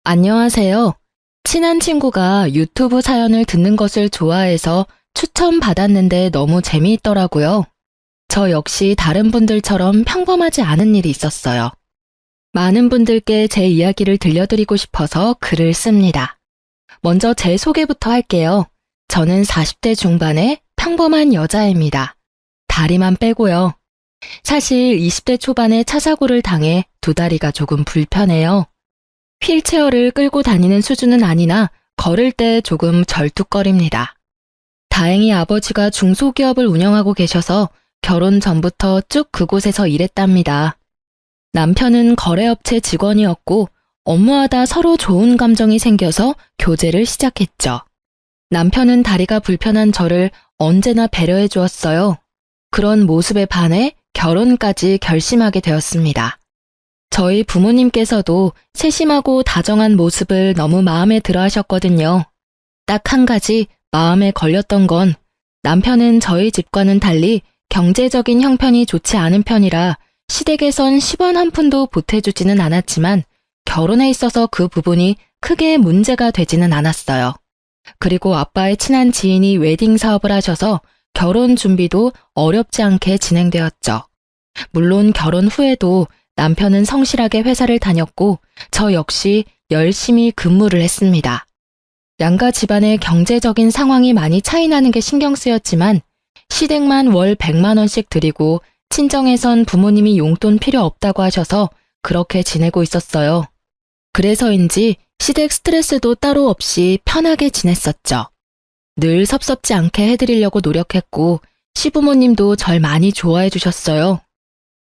안녕하세요. 친한 친구가 유튜브 사연을 듣는 것을 좋아해서 추천받았는데 너무 재미있더라고요. 저 역시 다른 분들처럼 평범하지 않은 일이 있었어요. 많은 분들께 제 이야기를 들려드리고 싶어서 글을 씁니다. 먼저 제 소개부터 할게요. 저는 40대 중반의 평범한 여자입니다. 다리만 빼고요. 사실 20대 초반에 차 사고를 당해 두 다리가 조금 불편해요. 휠체어를 끌고 다니는 수준은 아니나 걸을 때 조금 절뚝거립니다. 다행히 아버지가 중소기업을 운영하고 계셔서 결혼 전부터 쭉 그곳에서 일했답니다. 남편은 거래업체 직원이었고 업무하다 서로 좋은 감정이 생겨서 교제를 시작했죠. 남편은 다리가 불편한 저를 언제나 배려해 주었어요. 그런 모습에 반해 결혼까지 결심하게 되었습니다. 저희 부모님께서도 세심하고 다정한 모습을 너무 마음에 들어 하셨거든요. 딱 한 가지 마음에 걸렸던 건 남편은 저희 집과는 달리 경제적인 형편이 좋지 않은 편이라 시댁에선 10원 한 푼도 보태주지는 않았지만 결혼에 있어서 그 부분이 크게 문제가 되지는 않았어요. 그리고 아빠의 친한 지인이 웨딩 사업을 하셔서 결혼 준비도 어렵지 않게 진행되었죠. 물론 결혼 후에도 남편은 성실하게 회사를 다녔고 저 역시 열심히 근무를 했습니다. 양가 집안의 경제적인 상황이 많이 차이 나는 게 신경 쓰였지만 시댁만 월 100만 원씩 드리고 친정에선 부모님이 용돈 필요 없다고 하셔서 그렇게 지내고 있었어요. 그래서인지 시댁 스트레스도 따로 없이 편하게 지냈었죠. 늘 섭섭지 않게 해드리려고 노력했고 시부모님도 절 많이 좋아해 주셨어요.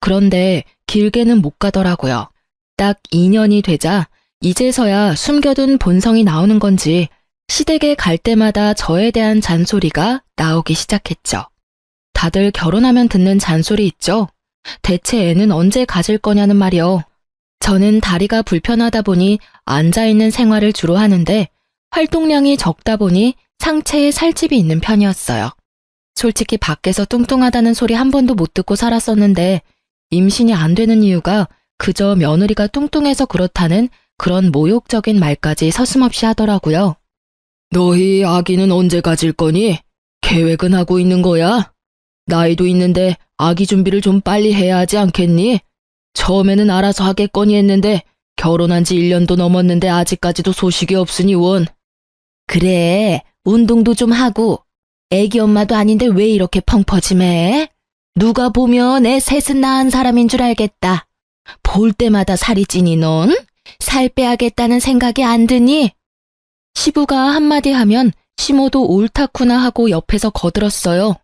그런데 길게는 못 가더라고요. 딱 2년이 되자 이제서야 숨겨둔 본성이 나오는 건지 시댁에 갈 때마다 저에 대한 잔소리가 나오기 시작했죠. 다들 결혼하면 듣는 잔소리 있죠? 대체 애는 언제 가질 거냐는 말이요. 저는 다리가 불편하다 보니 앉아있는 생활을 주로 하는데 활동량이 적다 보니 상체에 살집이 있는 편이었어요. 솔직히 밖에서 뚱뚱하다는 소리 한 번도 못 듣고 살았었는데 임신이 안 되는 이유가 그저 며느리가 뚱뚱해서 그렇다는 그런 모욕적인 말까지 서슴없이 하더라고요. 너희 아기는 언제 가질 거니? 계획은 하고 있는 거야? 나이도 있는데 아기 준비를 좀 빨리 해야 하지 않겠니? 처음에는 알아서 하겠거니 했는데 결혼한 지 1년도 넘었는데 아직까지도 소식이 없으니 원. 그래, 운동도 좀 하고. 애기 엄마도 아닌데 왜 이렇게 펑퍼짐해? 누가 보면 애 셋은 낳은 사람인 줄 알겠다. 볼 때마다 살이 찌니 넌? 살 빼야겠다는 생각이 안 드니? 시부가 한마디 하면 시모도 옳다구나 하고 옆에서 거들었어요.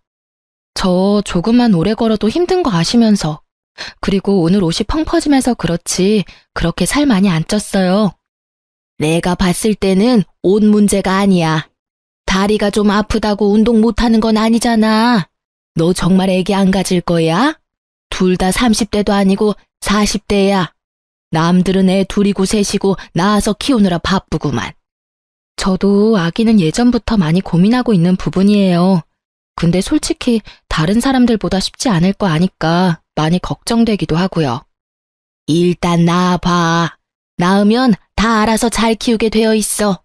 저 조금만 오래 걸어도 힘든 거 아시면서. 그리고 오늘 옷이 펑퍼짐해서 그렇지 그렇게 살 많이 안 쪘어요. 내가 봤을 때는 옷 문제가 아니야. 다리가 좀 아프다고 운동 못하는 건 아니잖아. 너 정말 애기 안 가질 거야? 둘 다 30대도 아니고 40대야. 남들은 애 둘이고 셋이고 낳아서 키우느라 바쁘구만. 저도 아기는 예전부터 많이 고민하고 있는 부분이에요. 근데 솔직히 다른 사람들보다 쉽지 않을 거 아니까 많이 걱정되기도 하고요. 일단 낳아봐. 낳으면 다 알아서 잘 키우게 되어 있어.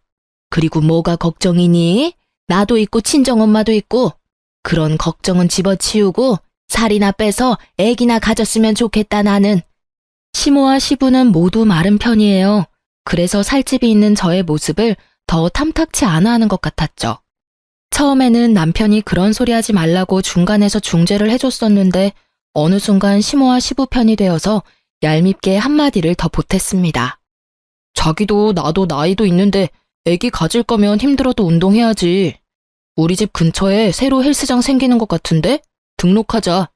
그리고 뭐가 걱정이니? 나도 있고 친정엄마도 있고. 그런 걱정은 집어치우고 살이나 빼서 애기나 가졌으면 좋겠다 나는. 시모와 시부는 모두 마른 편이에요. 그래서 살집이 있는 저의 모습을 더 탐탁치 않아 하는 것 같았죠. 처음에는 남편이 그런 소리 하지 말라고 중간에서 중재를 해줬었는데 어느 순간 시모와 시부 편이 되어서 얄밉게 한마디를 더 보탰습니다. 자기도 나도 나이도 있는데 애기 가질 거면 힘들어도 운동해야지. 우리 집 근처에 새로 헬스장 생기는 것 같은데? 등록하자.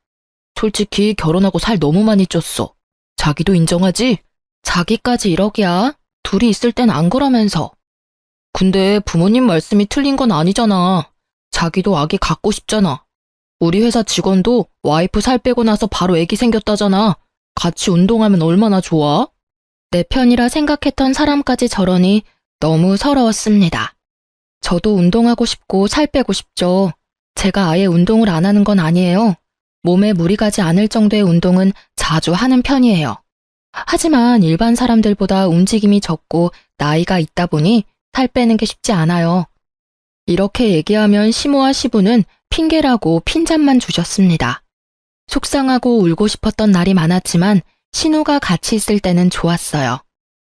솔직히 결혼하고 살 너무 많이 쪘어. 자기도 인정하지? 자기까지 이러기야. 둘이 있을 땐 안 그러면서. 근데 부모님 말씀이 틀린 건 아니잖아. 자기도 아기 갖고 싶잖아. 우리 회사 직원도 와이프 살 빼고 나서 바로 애기 생겼다잖아. 같이 운동하면 얼마나 좋아? 내 편이라 생각했던 사람까지 저러니 너무 서러웠습니다. 저도 운동하고 싶고 살 빼고 싶죠. 제가 아예 운동을 안 하는 건 아니에요. 몸에 무리 가지 않을 정도의 운동은 자주 하는 편이에요. 하지만 일반 사람들보다 움직임이 적고 나이가 있다 보니 살 빼는 게 쉽지 않아요. 이렇게 얘기하면 시모와 시부는 핑계라고 핀잔만 주셨습니다. 속상하고 울고 싶었던 날이 많았지만 신우가 같이 있을 때는 좋았어요.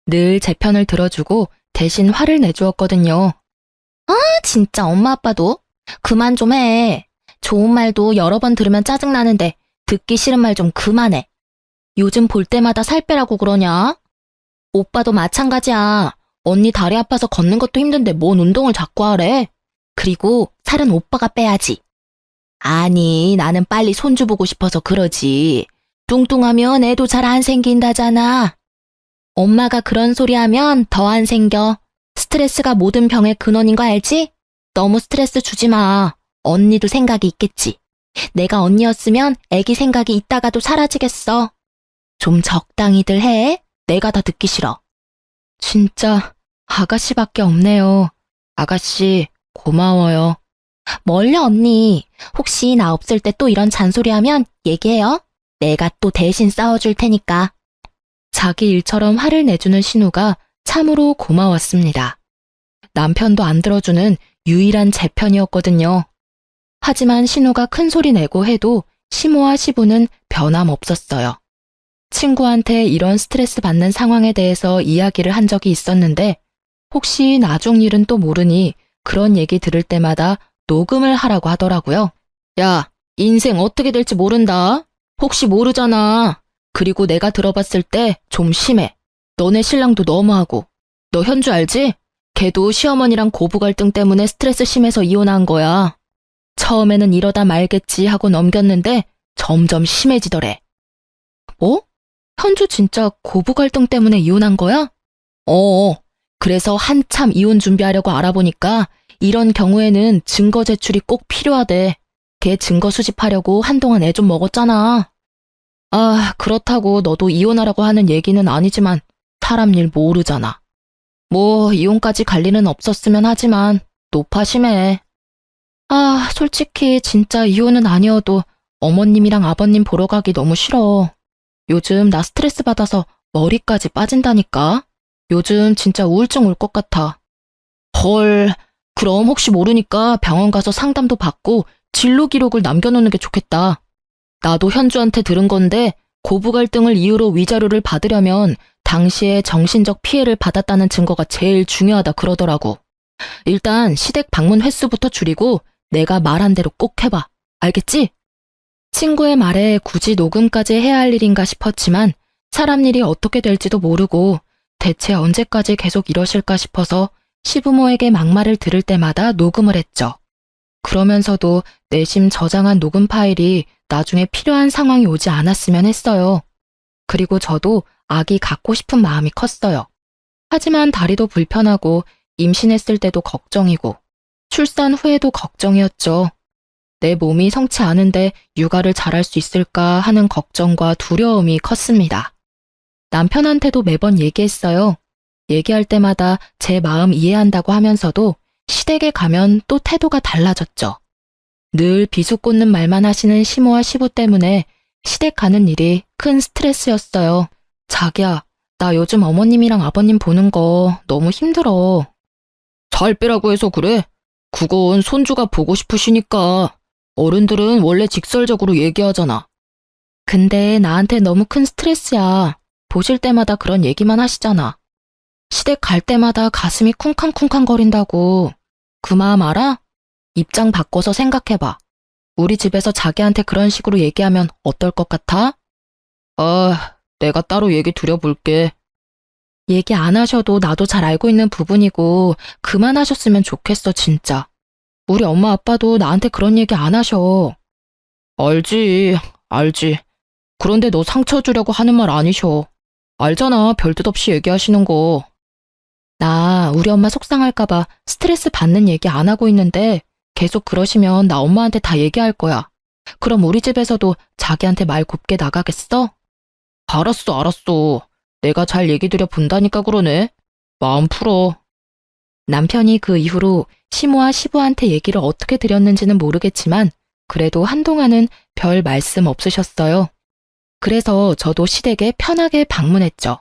늘 제 편을 들어주고 대신 화를 내주었거든요. 진짜 엄마 아빠도 그만 좀 해. 좋은 말도 여러 번 들으면 짜증나는데 듣기 싫은 말 좀 그만해. 요즘 볼 때마다 살 빼라고 그러냐? 오빠도 마찬가지야. 언니 다리 아파서 걷는 것도 힘든데 뭔 운동을 자꾸 하래? 그리고 살은 오빠가 빼야지. 아니, 나는 빨리 손주 보고 싶어서 그러지. 뚱뚱하면 애도 잘 안 생긴다잖아. 엄마가 그런 소리 하면 더 안 생겨. 스트레스가 모든 병의 근원인 거 알지? 너무 스트레스 주지 마. 언니도 생각이 있겠지. 내가 언니였으면 애기 생각이 있다가도 사라지겠어. 좀 적당히들 해. 내가 다 듣기 싫어. 진짜 아가씨밖에 없네요. 아가씨 고마워요. 멀려 언니. 혹시 나 없을 때 또 이런 잔소리하면 얘기해요. 내가 또 대신 싸워줄 테니까. 자기 일처럼 화를 내주는 신우가 참으로 고마웠습니다. 남편도 안 들어주는 유일한 제 편이었거든요. 하지만 신우가 큰 소리 내고 해도 시모와 시부는 변함없었어요. 친구한테 이런 스트레스 받는 상황에 대해서 이야기를 한 적이 있었는데 혹시 나중 일은 또 모르니 그런 얘기 들을 때마다 녹음을 하라고 하더라고요. 야, 인생 어떻게 될지 모른다. 혹시 모르잖아. 그리고 내가 들어봤을 때 좀 심해. 너네 신랑도 너무하고. 너 현주 알지? 걔도 시어머니랑 고부 갈등 때문에 스트레스 심해서 이혼한 거야. 처음에는 이러다 말겠지 하고 넘겼는데 점점 심해지더래. 뭐? 현주 진짜 고부 갈등 때문에 이혼한 거야? 그래서 한참 이혼 준비하려고 알아보니까 이런 경우에는 증거 제출이 꼭 필요하대. 걔 증거 수집하려고 한동안 애 좀 먹었잖아. 그렇다고 너도 이혼하라고 하는 얘기는 아니지만 사람 일 모르잖아. 뭐 이혼까지 갈 일은 없었으면 하지만 노파심해. 솔직히 진짜 이혼은 아니어도 어머님이랑 아버님 보러 가기 너무 싫어. 요즘 나 스트레스 받아서 머리까지 빠진다니까. 요즘 진짜 우울증 올 것 같아. 헐, 그럼 혹시 모르니까 병원 가서 상담도 받고 진료 기록을 남겨놓는 게 좋겠다. 나도 현주한테 들은 건데 고부 갈등을 이유로 위자료를 받으려면 당시에 정신적 피해를 받았다는 증거가 제일 중요하다 그러더라고. 일단 시댁 방문 횟수부터 줄이고 내가 말한 대로 꼭 해봐. 알겠지? 친구의 말에 굳이 녹음까지 해야 할 일인가 싶었지만 사람 일이 어떻게 될지도 모르고 대체 언제까지 계속 이러실까 싶어서 시부모에게 막말을 들을 때마다 녹음을 했죠. 그러면서도 내심 저장한 녹음 파일이 나중에 필요한 상황이 오지 않았으면 했어요. 그리고 저도 아기 갖고 싶은 마음이 컸어요. 하지만 다리도 불편하고 임신했을 때도 걱정이고 출산 후에도 걱정이었죠. 내 몸이 성치 않은데 육아를 잘할 수 있을까 하는 걱정과 두려움이 컸습니다. 남편한테도 매번 얘기했어요. 얘기할 때마다 제 마음 이해한다고 하면서도 시댁에 가면 또 태도가 달라졌죠. 늘 비수꽂는 말만 하시는 시모와 시부 때문에 시댁 가는 일이 큰 스트레스였어요. 자기야, 나 요즘 어머님이랑 아버님 보는 거 너무 힘들어. 살 빼라고 해서 그래? 그건 손주가 보고 싶으시니까. 어른들은 원래 직설적으로 얘기하잖아. 근데 나한테 너무 큰 스트레스야. 보실 때마다 그런 얘기만 하시잖아. 시댁 갈 때마다 가슴이 쿵쾅쿵쾅거린다고. 그 마음 알아? 입장 바꿔서 생각해봐. 우리 집에서 자기한테 그런 식으로 얘기하면 어떨 것 같아? 내가 따로 얘기 드려볼게. 얘기 안 하셔도 나도 잘 알고 있는 부분이고 그만하셨으면 좋겠어 진짜. 우리 엄마 아빠도 나한테 그런 얘기 안 하셔. 알지. 그런데 너 상처 주려고 하는 말 아니셔. 알잖아, 별뜻 없이 얘기하시는 거. 나 우리 엄마 속상할까봐 스트레스 받는 얘기 안 하고 있는데 계속 그러시면 나 엄마한테 다 얘기할 거야. 그럼 우리 집에서도 자기한테 말 곱게 나가겠어? 알았어. 내가 잘 얘기 드려 본다니까 그러네. 마음 풀어. 남편이 그 이후로 시모와 시부한테 얘기를 어떻게 드렸는지는 모르겠지만 그래도 한동안은 별 말씀 없으셨어요. 그래서 저도 시댁에 편하게 방문했죠.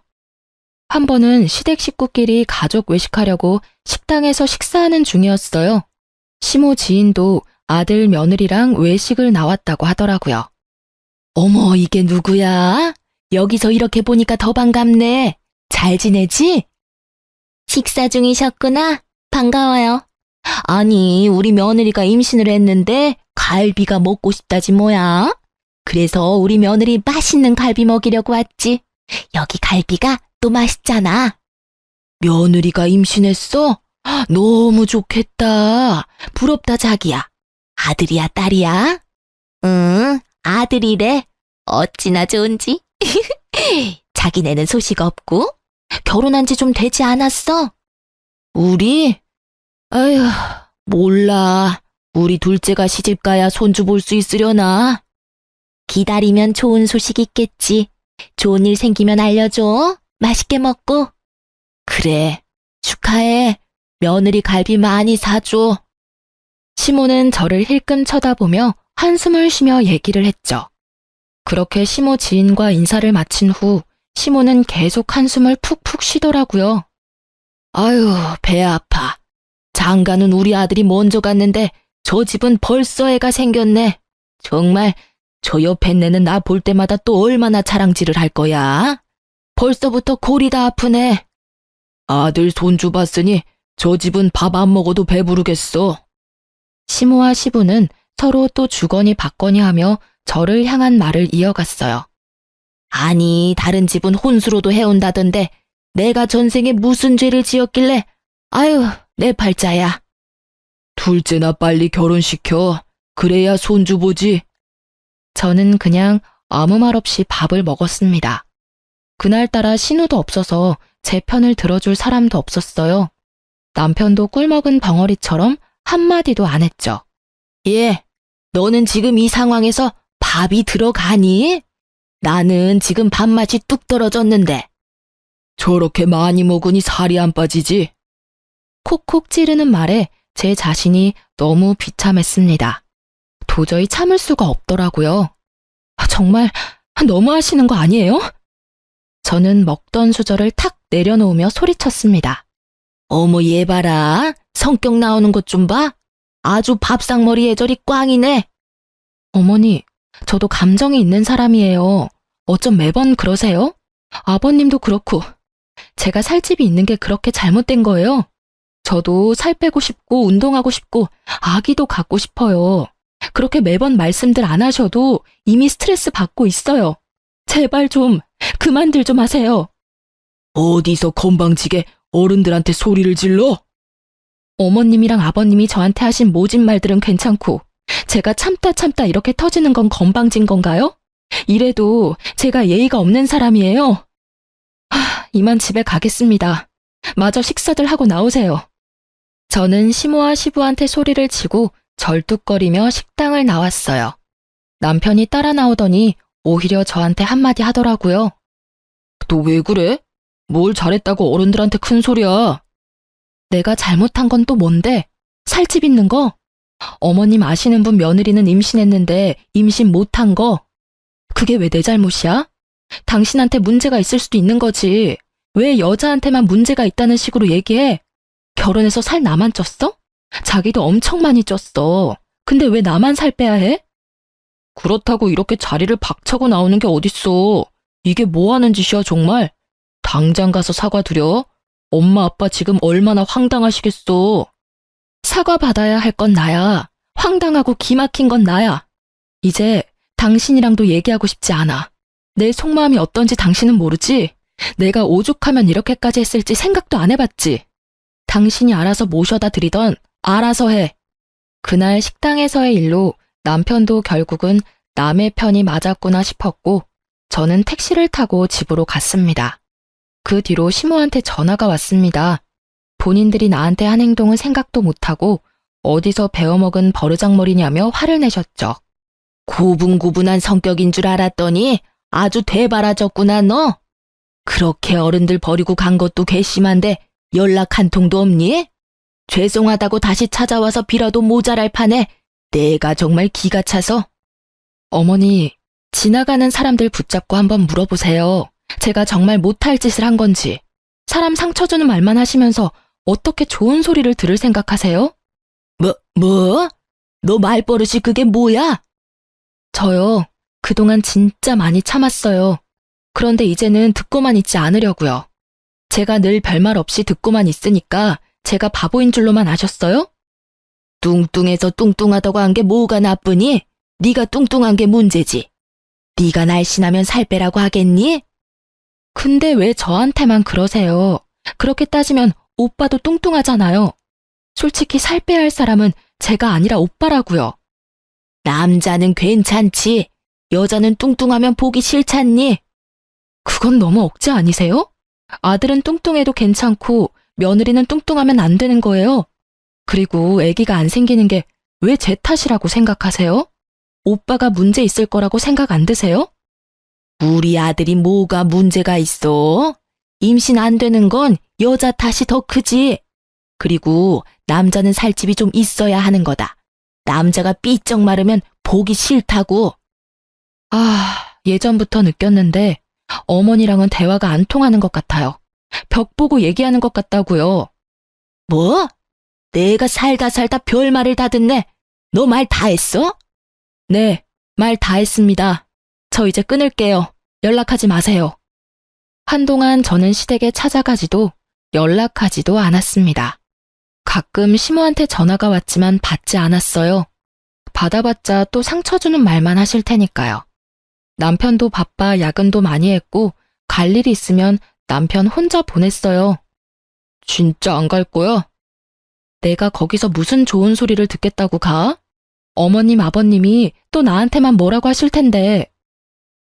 한 번은 시댁 식구끼리 가족 외식하려고 식당에서 식사하는 중이었어요. 시모 지인도 아들 며느리랑 외식을 나왔다고 하더라고요. 어머, 이게 누구야? 여기서 이렇게 보니까 더 반갑네. 잘 지내지? 식사 중이셨구나. 반가워요. 아니, 우리 며느리가 임신을 했는데 갈비가 먹고 싶다지 뭐야. 그래서 우리 며느리 맛있는 갈비 먹이려고 왔지. 여기 갈비가 또 맛있잖아. 며느리가 임신했어? 너무 좋겠다. 부럽다, 자기야. 아들이야, 딸이야? 응, 아들이래. 어찌나 좋은지. 자기네는 소식 없고? 결혼한 지 좀 되지 않았어? 우리? 아휴, 몰라. 우리 둘째가 시집가야 손주 볼 수 있으려나? 기다리면 좋은 소식 있겠지. 좋은 일 생기면 알려줘. 맛있게 먹고. 그래, 축하해. 며느리 갈비 많이 사줘. 시모는 저를 힐끔 쳐다보며 한숨을 쉬며 얘기를 했죠. 그렇게 시모 지인과 인사를 마친 후 시모는 계속 한숨을 푹푹 쉬더라고요. 아유, 배 아파. 장가는 우리 아들이 먼저 갔는데 저 집은 벌써 애가 생겼네. 정말 저 옆에 내는 나 볼 때마다 또 얼마나 자랑질을 할 거야? 벌써부터 골이 다 아프네. 아들 손주 봤으니 저 집은 밥 안 먹어도 배부르겠어. 시모와 시부는 서로 또 주거니 받거니 하며 저를 향한 말을 이어갔어요. 아니, 다른 집은 혼수로도 해온다던데 내가 전생에 무슨 죄를 지었길래 아유, 내 팔자야. 둘째나 빨리 결혼시켜. 그래야 손주 보지. 저는 그냥 아무 말 없이 밥을 먹었습니다. 그날따라 신우도 없어서 제 편을 들어줄 사람도 없었어요. 남편도 꿀먹은 벙어리처럼 한마디도 안 했죠. 예, 너는 지금 이 상황에서 밥이 들어가니? 나는 지금 밥맛이 뚝 떨어졌는데. 저렇게 많이 먹으니 살이 안 빠지지? 콕콕 찌르는 말에 제 자신이 너무 비참했습니다. 도저히 참을 수가 없더라고요. 정말 너무하시는 거 아니에요? 저는 먹던 수저를 탁 내려놓으며 소리쳤습니다. 어머, 얘 봐라. 성격 나오는 것 좀 봐. 아주 밥상머리 애절이 꽝이네. 어머니, 저도 감정이 있는 사람이에요. 어쩜 매번 그러세요? 아버님도 그렇고. 제가 살집이 있는 게 그렇게 잘못된 거예요. 저도 살 빼고 싶고 운동하고 싶고 아기도 갖고 싶어요. 그렇게 매번 말씀들 안 하셔도 이미 스트레스 받고 있어요. 제발 좀 그만들 좀 하세요. 어디서 건방지게 어른들한테 소리를 질러? 어머님이랑 아버님이 저한테 하신 모진 말들은 괜찮고 제가 참다 이렇게 터지는 건 건방진 건가요? 이래도 제가 예의가 없는 사람이에요. 이만 집에 가겠습니다. 마저 식사들 하고 나오세요. 저는 시모와 시부한테 소리를 치고 절뚝거리며 식당을 나왔어요. 남편이 따라 나오더니 오히려 저한테 한마디 하더라고요. 너 왜 그래? 뭘 잘했다고 어른들한테 큰 소리야. 내가 잘못한 건 또 뭔데? 살집 있는 거? 어머님 아시는 분 며느리는 임신했는데 임신 못한 거? 그게 왜 내 잘못이야? 당신한테 문제가 있을 수도 있는 거지. 왜 여자한테만 문제가 있다는 식으로 얘기해? 결혼해서 살 나만 쪘어? 자기도 엄청 많이 쪘어. 근데 왜 나만 살 빼야 해? 그렇다고 이렇게 자리를 박차고 나오는 게 어딨어. 이게 뭐 하는 짓이야 정말. 당장 가서 사과드려. 엄마 아빠 지금 얼마나 황당하시겠어. 사과 받아야 할 건 나야. 황당하고 기막힌 건 나야. 이제 당신이랑도 얘기하고 싶지 않아. 내 속마음이 어떤지 당신은 모르지? 내가 오죽하면 이렇게까지 했을지 생각도 안 해봤지? 당신이 알아서 모셔다 드리던 알아서 해. 그날 식당에서의 일로 남편도 결국은 남의 편이 맞았구나 싶었고 저는 택시를 타고 집으로 갔습니다. 그 뒤로 시모한테 전화가 왔습니다. 본인들이 나한테 한 행동은 생각도 못하고 어디서 배워먹은 버르장머리냐며 화를 내셨죠. 고분고분한 성격인 줄 알았더니 아주 되바라졌구나 너. 그렇게 어른들 버리고 간 것도 괘씸한데 연락 한 통도 없니? 죄송하다고 다시 찾아와서 빌어도 모자랄 판에 내가 정말 기가 차서. 어머니, 지나가는 사람들 붙잡고 한번 물어보세요. 제가 정말 못할 짓을 한 건지. 사람 상처 주는 말만 하시면서 어떻게 좋은 소리를 들을 생각하세요? 뭐? 너 말버릇이 그게 뭐야? 저요. 그동안 진짜 많이 참았어요. 그런데 이제는 듣고만 있지 않으려고요. 제가 늘 별말 없이 듣고만 있으니까 제가 바보인 줄로만 아셨어요? 뚱뚱해서 뚱뚱하다고 한 게 뭐가 나쁘니? 네가 뚱뚱한 게 문제지. 네가 날씬하면 살 빼라고 하겠니? 근데 왜 저한테만 그러세요? 그렇게 따지면 오빠도 뚱뚱하잖아요. 솔직히 살 빼야 할 사람은 제가 아니라 오빠라고요. 남자는 괜찮지. 여자는 뚱뚱하면 보기 싫잖니? 그건 너무 억지 아니세요? 아들은 뚱뚱해도 괜찮고 며느리는 뚱뚱하면 안 되는 거예요. 그리고 아기가 안 생기는 게 왜 제 탓이라고 생각하세요? 오빠가 문제 있을 거라고 생각 안 드세요? 우리 아들이 뭐가 문제가 있어? 임신 안 되는 건 여자 탓이 더 크지. 그리고 남자는 살집이 좀 있어야 하는 거다. 남자가 삐쩍 마르면 보기 싫다고. 예전부터 느꼈는데 어머니랑은 대화가 안 통하는 것 같아요. 벽 보고 얘기하는 것 같다고요. 뭐? 내가 살다 별말을 다 듣네. 너 말 다 했어? 네, 말 다 했습니다. 저 이제 끊을게요. 연락하지 마세요. 한동안 저는 시댁에 찾아가지도 연락하지도 않았습니다. 가끔 시모한테 전화가 왔지만 받지 않았어요. 받아봤자 또 상처 주는 말만 하실 테니까요. 남편도 바빠 야근도 많이 했고 갈 일이 있으면 남편 혼자 보냈어요. 진짜 안 갈 거야? 내가 거기서 무슨 좋은 소리를 듣겠다고 가? 어머님, 아버님이 또 나한테만 뭐라고 하실 텐데.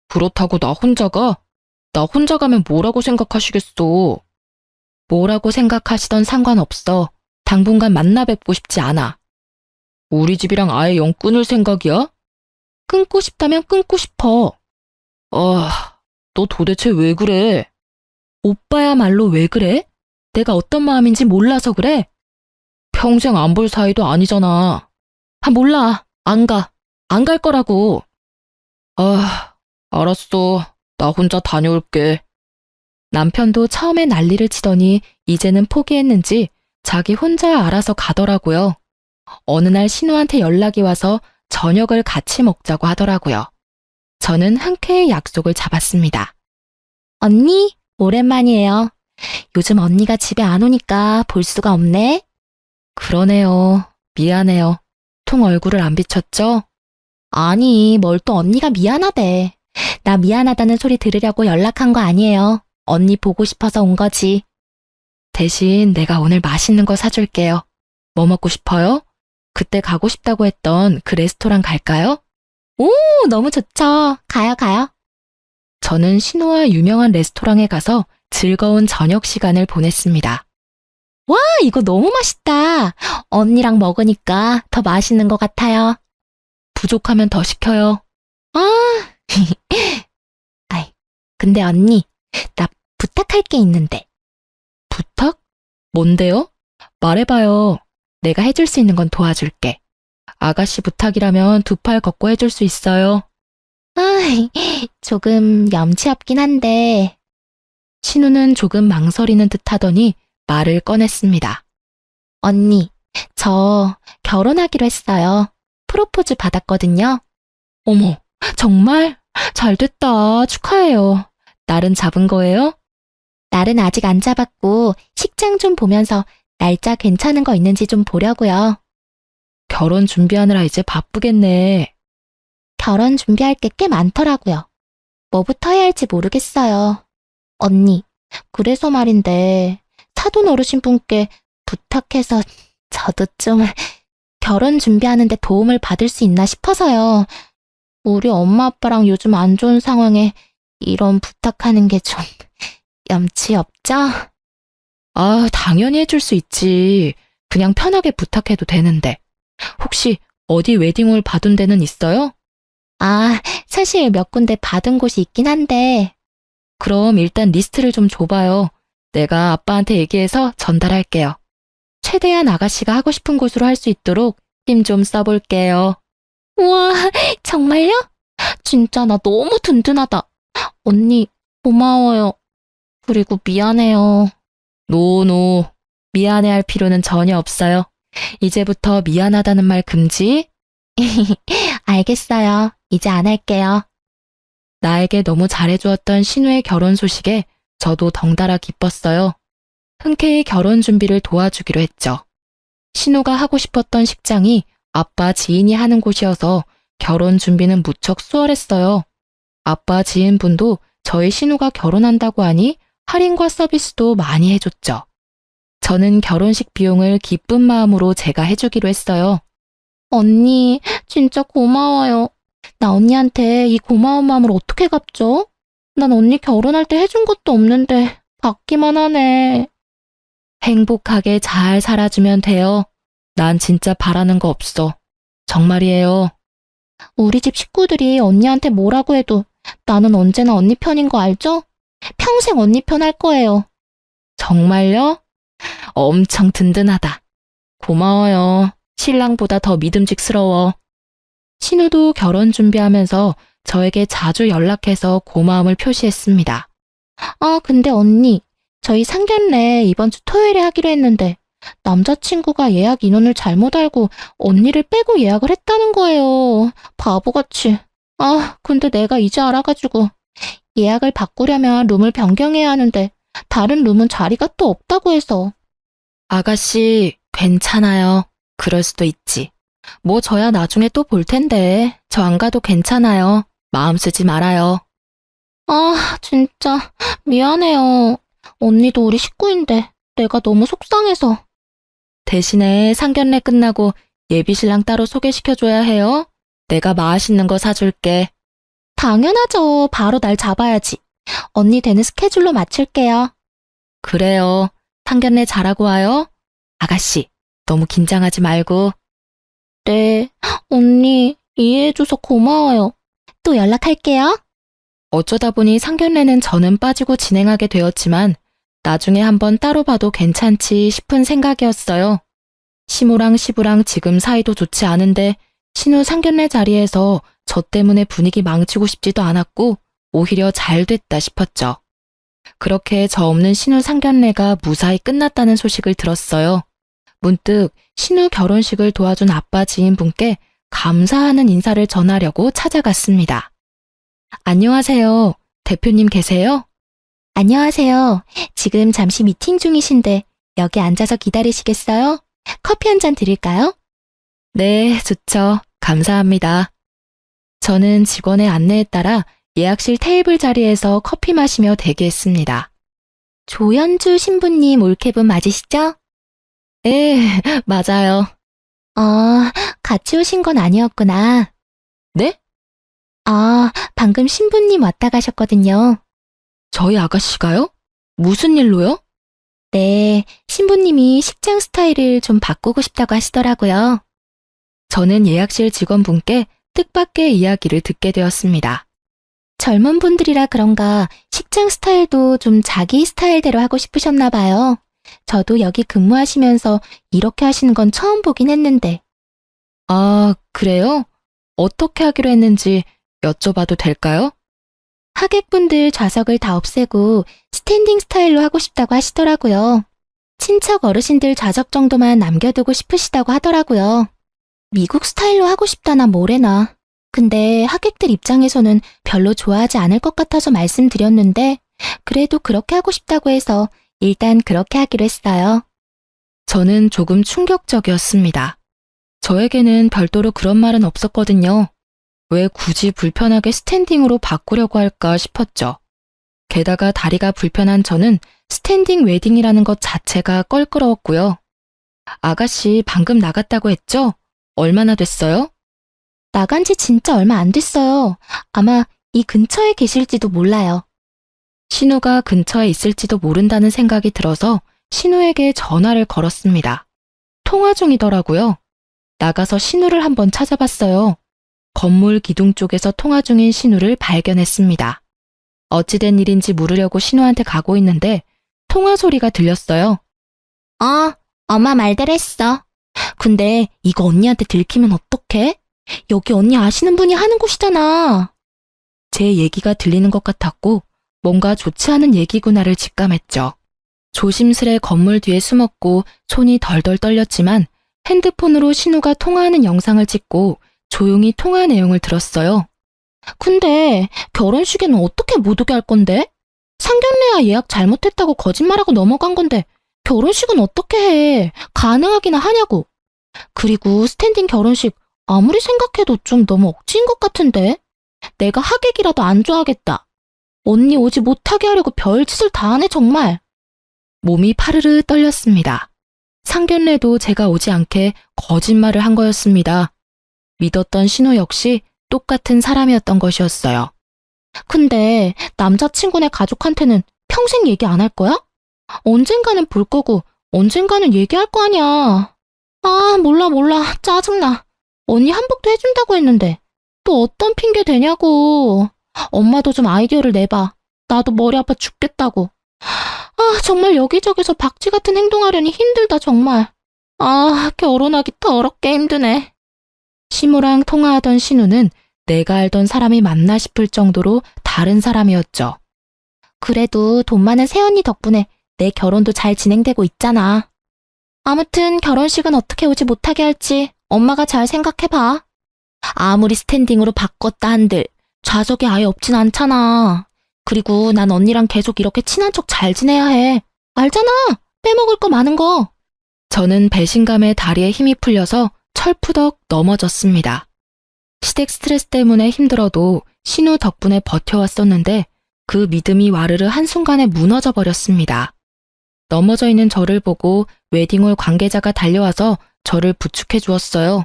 그렇다고 나 혼자 가? 나 혼자 가면 뭐라고 생각하시겠어? 뭐라고 생각하시던 상관없어. 당분간 만나 뵙고 싶지 않아. 우리 집이랑 아예 영 끊을 생각이야? 끊고 싶다면 끊고 싶어. 너 도대체 왜 그래? 오빠야말로 왜 그래? 내가 어떤 마음인지 몰라서 그래? 평생 안 볼 사이도 아니잖아. 몰라. 안 가. 안 갈 거라고. 알았어. 나 혼자 다녀올게. 남편도 처음에 난리를 치더니 이제는 포기했는지 자기 혼자 알아서 가더라고요. 어느 날 신우한테 연락이 와서 저녁을 같이 먹자고 하더라고요. 저는 흔쾌히 약속을 잡았습니다. 언니, 오랜만이에요. 요즘 언니가 집에 안 오니까 볼 수가 없네. 그러네요. 미안해요. 통 얼굴을 안 비쳤죠? 아니, 뭘 또 언니가 미안하대. 나 미안하다는 소리 들으려고 연락한 거 아니에요. 언니 보고 싶어서 온 거지. 대신 내가 오늘 맛있는 거 사줄게요. 뭐 먹고 싶어요? 그때 가고 싶다고 했던 그 레스토랑 갈까요? 오, 너무 좋죠. 가요. 저는 신우와 유명한 레스토랑에 가서 즐거운 저녁 시간을 보냈습니다. 와, 이거 너무 맛있다. 언니랑 먹으니까 더 맛있는 것 같아요. 부족하면 더 시켜요. 근데 언니, 나 부탁할 게 있는데. 부탁? 뭔데요? 말해봐요. 내가 해줄 수 있는 건 도와줄게. 아가씨 부탁이라면 두 팔 걷고 해줄 수 있어요. 조금 염치 없긴 한데. 신우는 조금 망설이는 듯 하더니 말을 꺼냈습니다. 언니, 저 결혼하기로 했어요. 프로포즈 받았거든요. 어머, 정말? 잘됐다. 축하해요. 날은 잡은 거예요? 날은 아직 안 잡았고 식장 좀 보면서 날짜 괜찮은 거 있는지 좀 보려고요. 결혼 준비하느라 이제 바쁘겠네. 결혼 준비할 게 꽤 많더라고요. 뭐부터 해야 할지 모르겠어요. 언니, 그래서 말인데 사돈 어르신 분께 부탁해서 저도 좀 결혼 준비하는데 도움을 받을 수 있나 싶어서요. 우리 엄마 아빠랑 요즘 안 좋은 상황에 이런 부탁하는 게 좀 염치 없죠? 당연히 해줄 수 있지. 그냥 편하게 부탁해도 되는데. 혹시 어디 웨딩홀 받은 데는 있어요? 사실 몇 군데 받은 곳이 있긴 한데. 그럼 일단 리스트를 좀 줘봐요. 내가 아빠한테 얘기해서 전달할게요. 최대한 아가씨가 하고 싶은 곳으로 할 수 있도록 힘 좀 써볼게요. 우와, 정말요? 진짜 나 너무 든든하다. 언니, 고마워요. 그리고 미안해요. 노노, 미안해할 필요는 전혀 없어요. 이제부터 미안하다는 말 금지. 알겠어요. 이제 안 할게요. 나에게 너무 잘해주었던 신우의 결혼 소식에 저도 덩달아 기뻤어요. 흔쾌히 결혼 준비를 도와주기로 했죠. 신우가 하고 싶었던 식장이 아빠 지인이 하는 곳이어서 결혼 준비는 무척 수월했어요. 아빠 지인분도 저희 신우가 결혼한다고 하니 할인과 서비스도 많이 해줬죠. 저는 결혼식 비용을 기쁜 마음으로 제가 해주기로 했어요. 언니, 진짜 고마워요. 나 언니한테 이 고마운 마음을 어떻게 갚죠? 난 언니 결혼할 때 해준 것도 없는데 받기만 하네. 행복하게 잘 살아주면 돼요. 난 진짜 바라는 거 없어. 정말이에요. 우리 집 식구들이 언니한테 뭐라고 해도 나는 언제나 언니 편인 거 알죠? 평생 언니 편 할 거예요. 정말요? 엄청 든든하다. 고마워요. 신랑보다 더 믿음직스러워. 신우도 결혼 준비하면서 저에게 자주 연락해서 고마움을 표시했습니다. 아, 근데 언니, 저희 상견례 이번 주 토요일에 하기로 했는데 남자친구가 예약 인원을 잘못 알고 언니를 빼고 예약을 했다는 거예요. 바보같이. 아, 근데 내가 이제 알아가지고 예약을 바꾸려면 룸을 변경해야 하는데 다른 룸은 자리가 또 없다고 해서. 아가씨, 괜찮아요. 그럴 수도 있지. 뭐 저야 나중에 또 볼 텐데 저 안 가도 괜찮아요. 마음 쓰지 말아요. 아, 진짜 미안해요. 언니도 우리 식구인데 내가 너무 속상해서. 대신에 상견례 끝나고 예비신랑 따로 소개시켜줘야 해요. 내가 맛있는 거 사줄게. 당연하죠. 바로 날 잡아야지. 언니 되는 스케줄로 맞출게요. 그래요. 상견례 잘하고 와요. 아가씨, 너무 긴장하지 말고. 네, 언니 이해해줘서 고마워요. 또 연락할게요. 어쩌다 보니 상견례는 저는 빠지고 진행하게 되었지만 나중에 한번 따로 봐도 괜찮지 싶은 생각이었어요. 시모랑 시부랑 지금 사이도 좋지 않은데 신우 상견례 자리에서 저 때문에 분위기 망치고 싶지도 않았고 오히려 잘 됐다 싶었죠. 그렇게 저 없는 신우 상견례가 무사히 끝났다는 소식을 들었어요. 문득 신우 결혼식을 도와준 아빠 지인분께 감사하는 인사를 전하려고 찾아갔습니다. 안녕하세요. 대표님 계세요? 안녕하세요. 지금 잠시 미팅 중이신데 여기 앉아서 기다리시겠어요? 커피 한 잔 드릴까요? 네, 좋죠. 감사합니다. 저는 직원의 안내에 따라 예약실 테이블 자리에서 커피 마시며 대기했습니다. 조연주 신부님 올케분 맞으시죠? 네, 맞아요. 같이 오신 건 아니었구나. 네? 아, 방금 신부님 왔다 가셨거든요. 저희 아가씨가요? 무슨 일로요? 네, 신부님이 식장 스타일을 좀 바꾸고 싶다고 하시더라고요. 저는 예약실 직원분께 뜻밖의 이야기를 듣게 되었습니다. 젊은 분들이라 그런가 식장 스타일도 좀 자기 스타일대로 하고 싶으셨나 봐요. 저도 여기 근무하시면서 이렇게 하시는 건 처음 보긴 했는데. 아, 그래요? 어떻게 하기로 했는지 여쭤봐도 될까요? 하객분들 좌석을 다 없애고 스탠딩 스타일로 하고 싶다고 하시더라고요. 친척 어르신들 좌석 정도만 남겨두고 싶으시다고 하더라고요. 미국 스타일로 하고 싶다나 뭐래나. 근데 하객들 입장에서는 별로 좋아하지 않을 것 같아서 말씀드렸는데 그래도 그렇게 하고 싶다고 해서 일단 그렇게 하기로 했어요. 저는 조금 충격적이었습니다. 저에게는 별도로 그런 말은 없었거든요. 왜 굳이 불편하게 스탠딩으로 바꾸려고 할까 싶었죠. 게다가 다리가 불편한 저는 스탠딩 웨딩이라는 것 자체가 껄끄러웠고요. 아가씨 방금 나갔다고 했죠? 얼마나 됐어요? 나간 지 진짜 얼마 안 됐어요. 아마 이 근처에 계실지도 몰라요. 신우가 근처에 있을지도 모른다는 생각이 들어서 신우에게 전화를 걸었습니다. 통화 중이더라고요. 나가서 신우를 한번 찾아봤어요. 건물 기둥 쪽에서 통화 중인 신우를 발견했습니다. 어찌된 일인지 물으려고 신우한테 가고 있는데 통화 소리가 들렸어요. 엄마 말대로 했어. 근데 이거 언니한테 들키면 어떡해? 여기 언니 아시는 분이 하는 곳이잖아. 제 얘기가 들리는 것 같았고 뭔가 좋지 않은 얘기구나를 직감했죠. 조심스레 건물 뒤에 숨었고 손이 덜덜 떨렸지만 핸드폰으로 신우가 통화하는 영상을 찍고 조용히 통화 내용을 들었어요. 근데 결혼식에는 어떻게 못 오게 할 건데? 상견례야 예약 잘못했다고 거짓말하고 넘어간 건데 결혼식은 어떻게 해? 가능하기나 하냐고. 그리고 스탠딩 결혼식 아무리 생각해도 좀 너무 억지인 것 같은데? 내가 하객이라도 안 좋아하겠다. 언니 오지 못하게 하려고 별짓을 다 하네 정말. 몸이 파르르 떨렸습니다. 상견례도 제가 오지 않게 거짓말을 한 거였습니다. 믿었던 신우 역시 똑같은 사람이었던 것이었어요. 근데 남자친구네 가족한테는 평생 얘기 안 할 거야? 언젠가는 볼 거고 언젠가는 얘기할 거 아니야. 아, 몰라. 짜증나. 언니 한복도 해준다고 했는데 또 어떤 핑계 대냐고. 엄마도 좀 아이디어를 내봐. 나도 머리 아파 죽겠다고. 아, 정말 여기저기서 박쥐 같은 행동하려니 힘들다 정말. 아, 결혼하기 더럽게 힘드네. 시무랑 통화하던 신우는 내가 알던 사람이 맞나 싶을 정도로 다른 사람이었죠. 그래도 돈 많은 새언니 덕분에 내 결혼도 잘 진행되고 있잖아. 아무튼 결혼식은 어떻게 오지 못하게 할지 엄마가 잘 생각해봐. 아무리 스탠딩으로 바꿨다 한들 좌석이 아예 없진 않잖아. 그리고 난 언니랑 계속 이렇게 친한 척 잘 지내야 해. 알잖아. 빼먹을 거 많은 거. 저는 배신감에 다리에 힘이 풀려서 철푸덕 넘어졌습니다. 시댁 스트레스 때문에 힘들어도 신우 덕분에 버텨왔었는데 그 믿음이 와르르 한순간에 무너져 버렸습니다. 넘어져 있는 저를 보고 웨딩홀 관계자가 달려와서 저를 부축해 주었어요.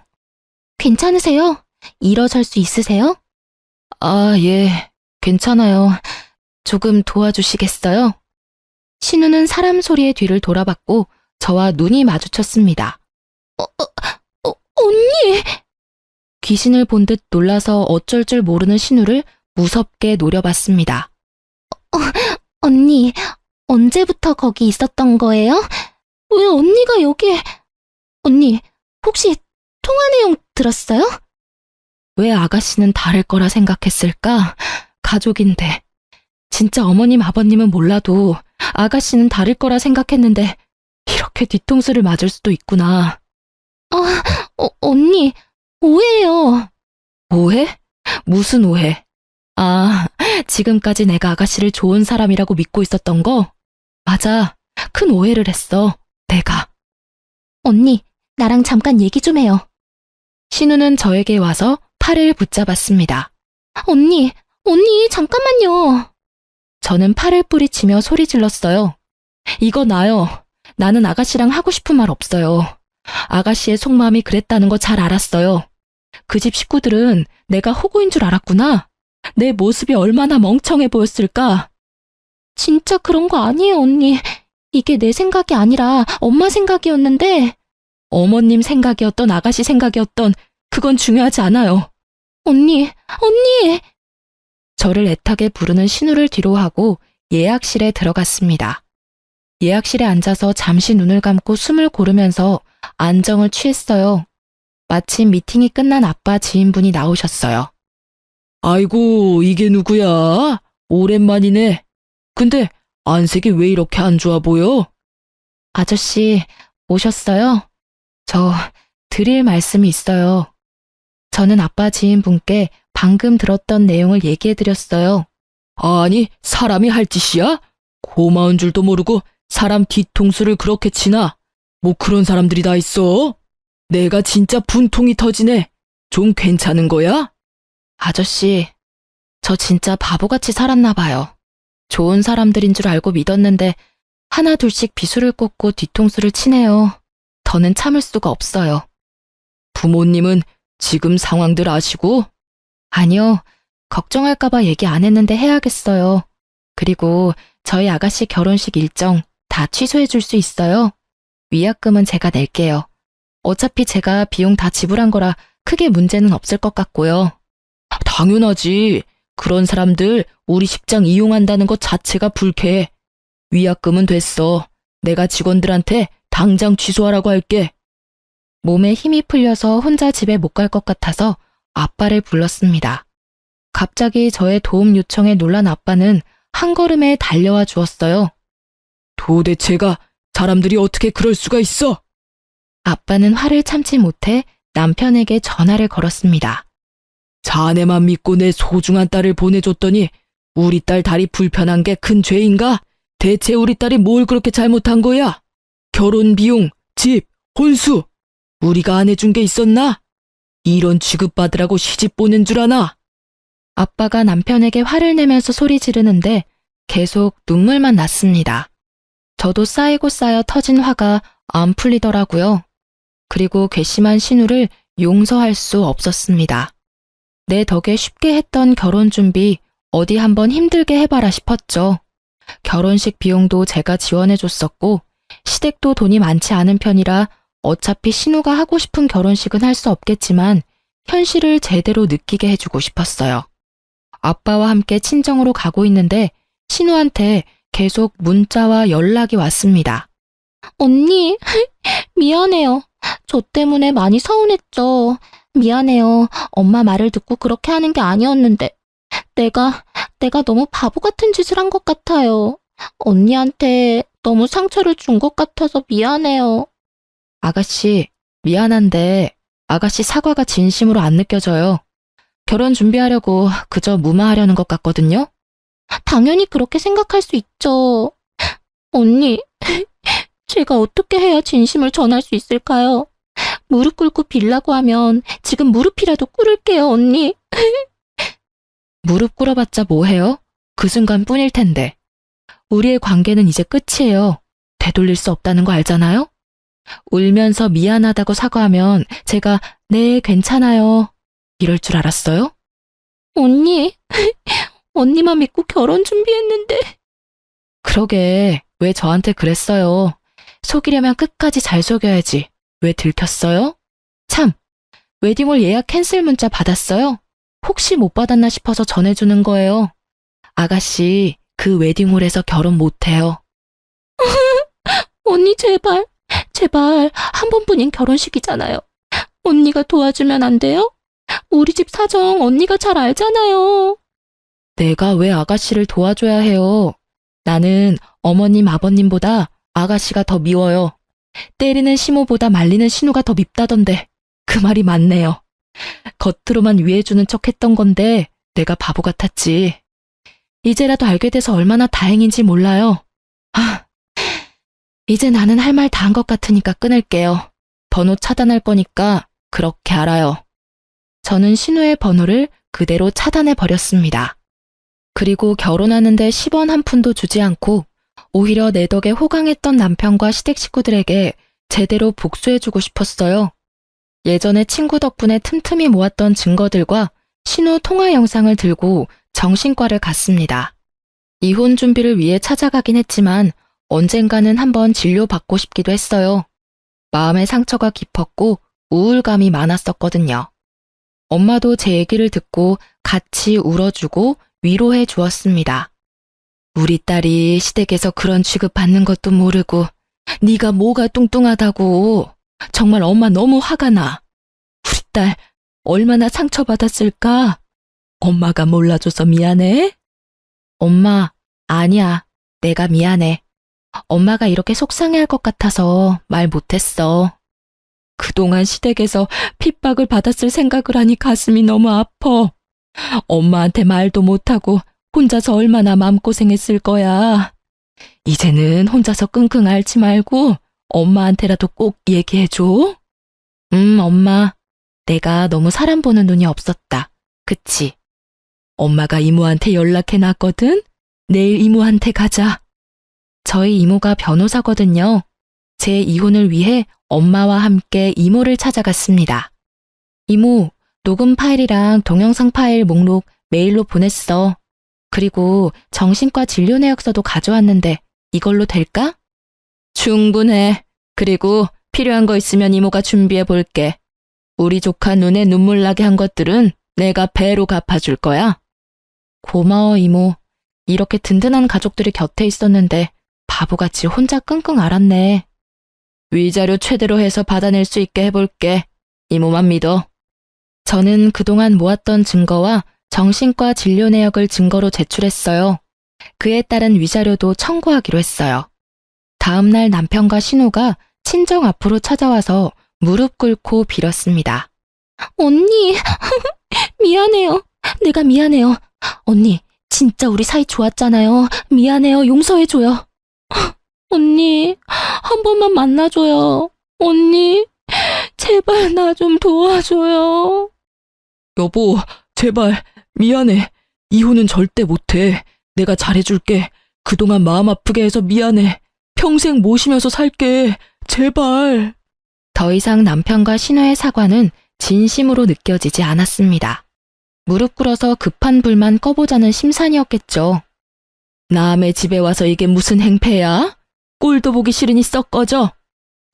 괜찮으세요? 일어설 수 있으세요? 아, 예, 괜찮아요. 조금 도와주시겠어요? 신우는 사람 소리의 뒤를 돌아봤고 저와 눈이 마주쳤습니다. 언니! 귀신을 본 듯 놀라서 어쩔 줄 모르는 신우를 무섭게 노려봤습니다. 언니, 언제부터 거기 있었던 거예요? 왜 언니가 여기에... 언니, 혹시 통화 내용 들었어요? 왜 아가씨는 다를 거라 생각했을까? 가족인데. 진짜 어머님, 아버님은 몰라도 아가씨는 다를 거라 생각했는데 이렇게 뒤통수를 맞을 수도 있구나. 언니, 오해예요. 오해? 무슨 오해? 아, 지금까지 내가 아가씨를 좋은 사람이라고 믿고 있었던 거? 맞아, 큰 오해를 했어, 내가. 언니, 나랑 잠깐 얘기 좀 해요. 신우는 저에게 와서 팔을 붙잡았습니다. 언니, 잠깐만요. 저는 팔을 뿌리치며 소리 질렀어요. 이거 나요. 나는 아가씨랑 하고 싶은 말 없어요. 아가씨의 속마음이 그랬다는 거 잘 알았어요. 그 집 식구들은 내가 호구인 줄 알았구나. 내 모습이 얼마나 멍청해 보였을까. 진짜 그런 거 아니에요, 언니. 이게 내 생각이 아니라 엄마 생각이었는데. 어머님 생각이었던 아가씨 생각이었던 그건 중요하지 않아요. 언니. 저를 애타게 부르는 신우를 뒤로 하고 예약실에 들어갔습니다. 예약실에 앉아서 잠시 눈을 감고 숨을 고르면서 안정을 취했어요. 마침 미팅이 끝난 아빠 지인분이 나오셨어요. 아이고, 이게 누구야? 오랜만이네. 근데 안색이 왜 이렇게 안 좋아 보여? 아저씨, 오셨어요? 저 드릴 말씀이 있어요. 저는 아빠 지인분께 방금 들었던 내용을 얘기해드렸어요. 아니, 사람이 할 짓이야? 고마운 줄도 모르고 사람 뒤통수를 그렇게 치나? 뭐 그런 사람들이 다 있어? 내가 진짜 분통이 터지네. 좀 괜찮은 거야? 아저씨, 저 진짜 바보같이 살았나 봐요. 좋은 사람들인 줄 알고 믿었는데 하나 둘씩 비수를 꽂고 뒤통수를 치네요. 더는 참을 수가 없어요. 부모님은 지금 상황들 아시고? 아니요, 걱정할까봐 얘기 안 했는데 해야겠어요. 그리고 저희 아가씨 결혼식 일정 다 취소해 줄 수 있어요. 위약금은 제가 낼게요. 어차피 제가 비용 다 지불한 거라 크게 문제는 없을 것 같고요. 당연하지. 그런 사람들 우리 식장 이용한다는 것 자체가 불쾌해. 위약금은 됐어. 내가 직원들한테 당장 취소하라고 할게. 몸에 힘이 풀려서 혼자 집에 못 갈 것 같아서 아빠를 불렀습니다. 갑자기 저의 도움 요청에 놀란 아빠는 한 걸음에 달려와 주었어요. 도대체가 사람들이 어떻게 그럴 수가 있어? 아빠는 화를 참지 못해 남편에게 전화를 걸었습니다. 자네만 믿고 내 소중한 딸을 보내줬더니 우리 딸 다리 불편한 게 큰 죄인가? 대체 우리 딸이 뭘 그렇게 잘못한 거야? 결혼 비용, 집, 혼수, 우리가 안 해준 게 있었나? 이런 취급받으라고 시집 보낸 줄 아나? 아빠가 남편에게 화를 내면서 소리 지르는데 계속 눈물만 났습니다. 저도 쌓이고 쌓여 터진 화가 안 풀리더라고요. 그리고 괘씸한 신우를 용서할 수 없었습니다. 내 덕에 쉽게 했던 결혼 준비 어디 한번 힘들게 해봐라 싶었죠. 결혼식 비용도 제가 지원해줬었고 시댁도 돈이 많지 않은 편이라 어차피 신우가 하고 싶은 결혼식은 할 수 없겠지만 현실을 제대로 느끼게 해주고 싶었어요. 아빠와 함께 친정으로 가고 있는데 신우한테 계속 문자와 연락이 왔습니다. 언니, 미안해요. 저 때문에 많이 서운했죠. 미안해요. 엄마 말을 듣고 그렇게 하는 게 아니었는데. 내가 너무 바보 같은 짓을 한 것 같아요. 언니한테 너무 상처를 준 것 같아서 미안해요. 아가씨, 미안한데 아가씨 사과가 진심으로 안 느껴져요. 결혼 준비하려고 그저 무마하려는 것 같거든요. 당연히 그렇게 생각할 수 있죠. 언니, 제가 어떻게 해야 진심을 전할 수 있을까요? 무릎 꿇고 빌라고 하면 지금 무릎이라도 꿇을게요, 언니. 무릎 꿇어봤자 뭐해요? 그 순간뿐일 텐데. 우리의 관계는 이제 끝이에요. 되돌릴 수 없다는 거 알잖아요? 울면서 미안하다고 사과하면 제가 네, 괜찮아요. 이럴 줄 알았어요? 언니, 언니만 믿고 결혼 준비했는데. 그러게, 왜 저한테 그랬어요? 속이려면 끝까지 잘 속여야지. 왜 들켰어요? 참, 웨딩홀 예약 캔슬 문자 받았어요? 혹시 못 받았나 싶어서 전해주는 거예요. 아가씨, 그 웨딩홀에서 결혼 못해요. 언니 제발 한 번뿐인 결혼식이잖아요. 언니가 도와주면 안 돼요? 우리 집 사정 언니가 잘 알잖아요. 내가 왜 아가씨를 도와줘야 해요? 나는 어머님, 아버님보다 아가씨가 더 미워요. 때리는 시모보다 말리는 신우가 더 밉다던데 그 말이 맞네요. 겉으로만 위해주는 척 했던 건데 내가 바보 같았지. 이제라도 알게 돼서 얼마나 다행인지 몰라요. 이제 나는 할 말 다 한 것 같으니까 끊을게요. 번호 차단할 거니까 그렇게 알아요. 저는 신우의 번호를 그대로 차단해 버렸습니다. 그리고 결혼하는데 10원 한 푼도 주지 않고 오히려 내 덕에 호강했던 남편과 시댁 식구들에게 제대로 복수해주고 싶었어요. 예전에 친구 덕분에 틈틈이 모았던 증거들과 신우 통화 영상을 들고 정신과를 갔습니다. 이혼 준비를 위해 찾아가긴 했지만 언젠가는 한번 진료받고 싶기도 했어요. 마음의 상처가 깊었고 우울감이 많았었거든요. 엄마도 제 얘기를 듣고 같이 울어주고 위로해 주었습니다. 우리 딸이 시댁에서 그런 취급받는 것도 모르고 네가 뭐가 뚱뚱하다고. 정말 엄마 너무 화가 나. 우리 딸 얼마나 상처받았을까? 엄마가 몰라줘서 미안해? 엄마, 아니야. 내가 미안해. 엄마가 이렇게 속상해할 것 같아서 말 못했어. 그동안 시댁에서 핍박을 받았을 생각을 하니 가슴이 너무 아파. 엄마한테 말도 못하고 혼자서 얼마나 마음고생했을 거야. 이제는 혼자서 끙끙 앓지 말고 엄마한테라도 꼭 얘기해줘. 엄마. 내가 너무 사람 보는 눈이 없었다. 그치? 엄마가 이모한테 연락해놨거든? 내일 이모한테 가자. 저희 이모가 변호사거든요. 제 이혼을 위해 엄마와 함께 이모를 찾아갔습니다. 이모, 녹음 파일이랑 동영상 파일 목록 메일로 보냈어. 그리고 정신과 진료 내역서도 가져왔는데 이걸로 될까? 충분해. 그리고 필요한 거 있으면 이모가 준비해 볼게. 우리 조카 눈에 눈물 나게 한 것들은 내가 배로 갚아줄 거야. 고마워, 이모. 이렇게 든든한 가족들이 곁에 있었는데 바보같이 혼자 끙끙 앓았네. 위자료 최대로 해서 받아낼 수 있게 해볼게. 이모만 믿어. 저는 그동안 모았던 증거와 정신과 진료 내역을 증거로 제출했어요. 그에 따른 위자료도 청구하기로 했어요. 다음 날 남편과 신우가 친정 앞으로 찾아와서 무릎 꿇고 빌었습니다. 언니, 미안해요. 내가 미안해요. 언니, 진짜 우리 사이 좋았잖아요. 미안해요. 용서해줘요. 언니, 한 번만 만나줘요. 언니, 제발 나 좀 도와줘요. 여보, 제발 미안해. 이혼은 절대 못해. 내가 잘해줄게. 그동안 마음 아프게 해서 미안해. 평생 모시면서 살게. 제발. 더 이상 남편과 신우의 사과는 진심으로 느껴지지 않았습니다. 무릎 꿇어서 급한 불만 꺼보자는 심산이었겠죠. 남의 집에 와서 이게 무슨 행패야? 꼴도 보기 싫으니 썩 꺼져.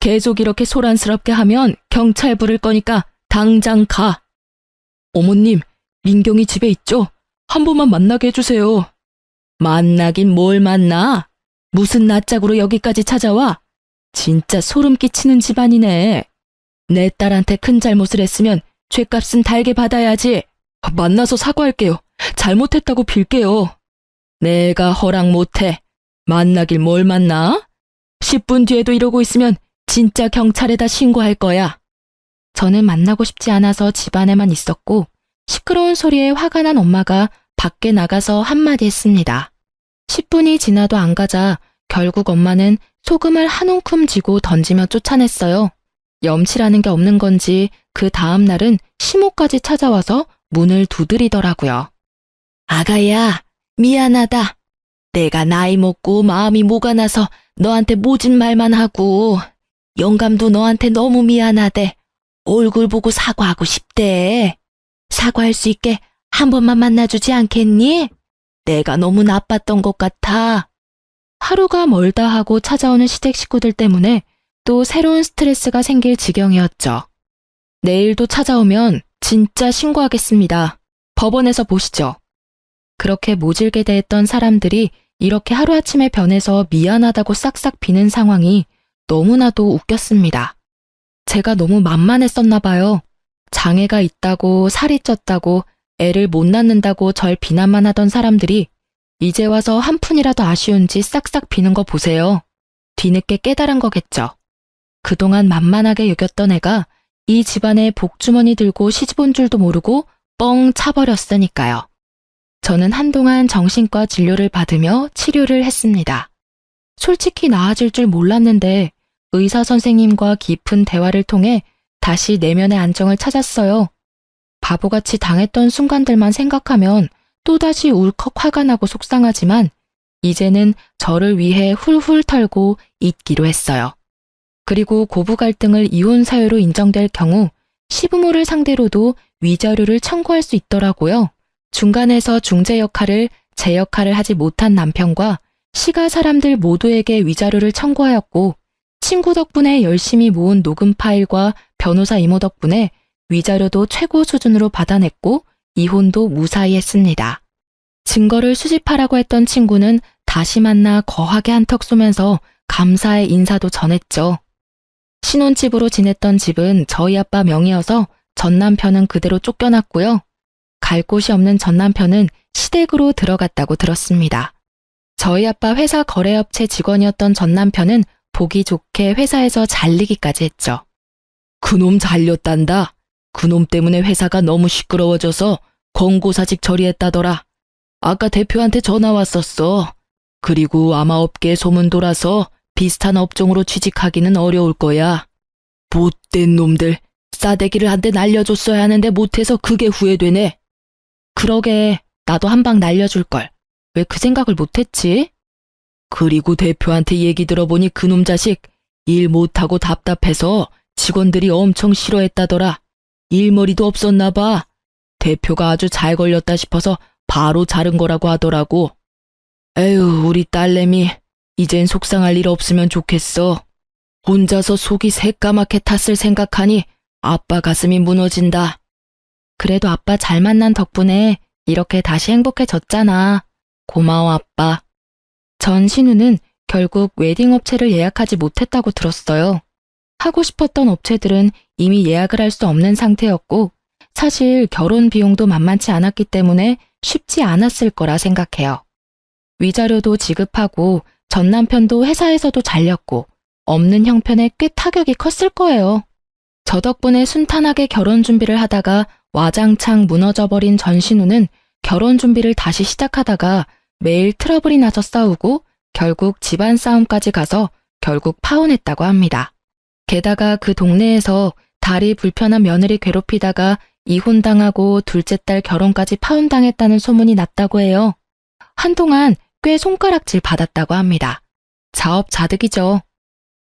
계속 이렇게 소란스럽게 하면 경찰 부를 거니까 당장 가. 어머님, 민경이 집에 있죠? 한 번만 만나게 해주세요. 만나긴 뭘 만나? 무슨 낯짝으로 여기까지 찾아와? 진짜 소름 끼치는 집안이네. 내 딸한테 큰 잘못을 했으면 죗값은 달게 받아야지. 만나서 사과할게요. 잘못했다고 빌게요. 내가 허락 못해. 만나길 뭘 만나? 10분 뒤에도 이러고 있으면 진짜 경찰에다 신고할 거야. 저는 만나고 싶지 않아서 집안에만 있었고 시끄러운 소리에 화가 난 엄마가 밖에 나가서 한마디 했습니다. 10분이 지나도 안 가자 결국 엄마는 소금을 한 움큼 쥐고 던지며 쫓아냈어요. 염치라는 게 없는 건지 그 다음 날은 시모까지 찾아와서 문을 두드리더라고요. 아가야, 미안하다. 내가 나이 먹고 마음이 모가 나서 너한테 모진 말만 하고 영감도 너한테 너무 미안하대. 얼굴 보고 사과하고 싶대. 사과할 수 있게 한 번만 만나주지 않겠니? 내가 너무 나빴던 것 같아. 하루가 멀다 하고 찾아오는 시댁 식구들 때문에 또 새로운 스트레스가 생길 지경이었죠. 내일도 찾아오면 진짜 신고하겠습니다. 법원에서 보시죠. 그렇게 모질게 대했던 사람들이 이렇게 하루아침에 변해서 미안하다고 싹싹 비는 상황이 너무나도 웃겼습니다. 제가 너무 만만했었나 봐요. 장애가 있다고 살이 쪘다고 애를 못 낳는다고 절 비난만 하던 사람들이 이제 와서 한 푼이라도 아쉬운지 싹싹 비는 거 보세요. 뒤늦게 깨달은 거겠죠. 그동안 만만하게 여겼던 애가 이 집안에 복주머니 들고 시집 온 줄도 모르고 뻥 차버렸으니까요. 저는 한동안 정신과 진료를 받으며 치료를 했습니다. 솔직히 나아질 줄 몰랐는데 의사 선생님과 깊은 대화를 통해 다시 내면의 안정을 찾았어요. 바보같이 당했던 순간들만 생각하면 또다시 울컥 화가 나고 속상하지만 이제는 저를 위해 훌훌 털고 잊기로 했어요. 그리고 고부 갈등을 이혼 사유로 인정될 경우 시부모를 상대로도 위자료를 청구할 수 있더라고요. 중간에서 중재 역할을 제 역할을 하지 못한 남편과 시가 사람들 모두에게 위자료를 청구하였고 친구 덕분에 열심히 모은 녹음 파일과 변호사 이모 덕분에 위자료도 최고 수준으로 받아냈고 이혼도 무사히 했습니다. 증거를 수집하라고 했던 친구는 다시 만나 거하게 한턱 쏘면서 감사의 인사도 전했죠. 신혼집으로 지냈던 집은 저희 아빠 명의여서 전 남편은 그대로 쫓겨났고요. 갈 곳이 없는 전 남편은 시댁으로 들어갔다고 들었습니다. 저희 아빠 회사 거래업체 직원이었던 전 남편은 보기 좋게 회사에서 잘리기까지 했죠. 그놈 잘렸단다. 그놈 때문에 회사가 너무 시끄러워져서 권고사직 처리했다더라. 아까 대표한테 전화 왔었어. 그리고 아마 업계에 소문 돌아서 비슷한 업종으로 취직하기는 어려울 거야. 못된 놈들. 싸대기를 한 대 날려줬어야 하는데 못해서 그게 후회되네. 그러게 나도 한 방 날려줄걸. 왜 그 생각을 못했지? 그리고 대표한테 얘기 들어보니 그놈 자식 일 못하고 답답해서 직원들이 엄청 싫어했다더라. 일머리도 없었나 봐. 대표가 아주 잘 걸렸다 싶어서 바로 자른 거라고 하더라고. 에휴, 우리 딸내미 이젠 속상할 일 없으면 좋겠어. 혼자서 속이 새까맣게 탔을 생각하니 아빠 가슴이 무너진다. 그래도 아빠 잘 만난 덕분에 이렇게 다시 행복해졌잖아. 고마워, 아빠. 전 신우는 결국 웨딩 업체를 예약하지 못했다고 들었어요. 하고 싶었던 업체들은 이미 예약을 할 수 없는 상태였고 사실 결혼 비용도 만만치 않았기 때문에 쉽지 않았을 거라 생각해요. 위자료도 지급하고 전 남편도 회사에서도 잘렸고 없는 형편에 꽤 타격이 컸을 거예요. 저 덕분에 순탄하게 결혼 준비를 하다가 와장창 무너져버린 전신우는 결혼 준비를 다시 시작하다가 매일 트러블이 나서 싸우고 결국 집안 싸움까지 가서 결국 파혼했다고 합니다. 게다가 그 동네에서 다리 불편한 며느리 괴롭히다가 이혼당하고 둘째 딸 결혼까지 파혼당했다는 소문이 났다고 해요. 한동안 꽤 손가락질 받았다고 합니다. 자업자득이죠.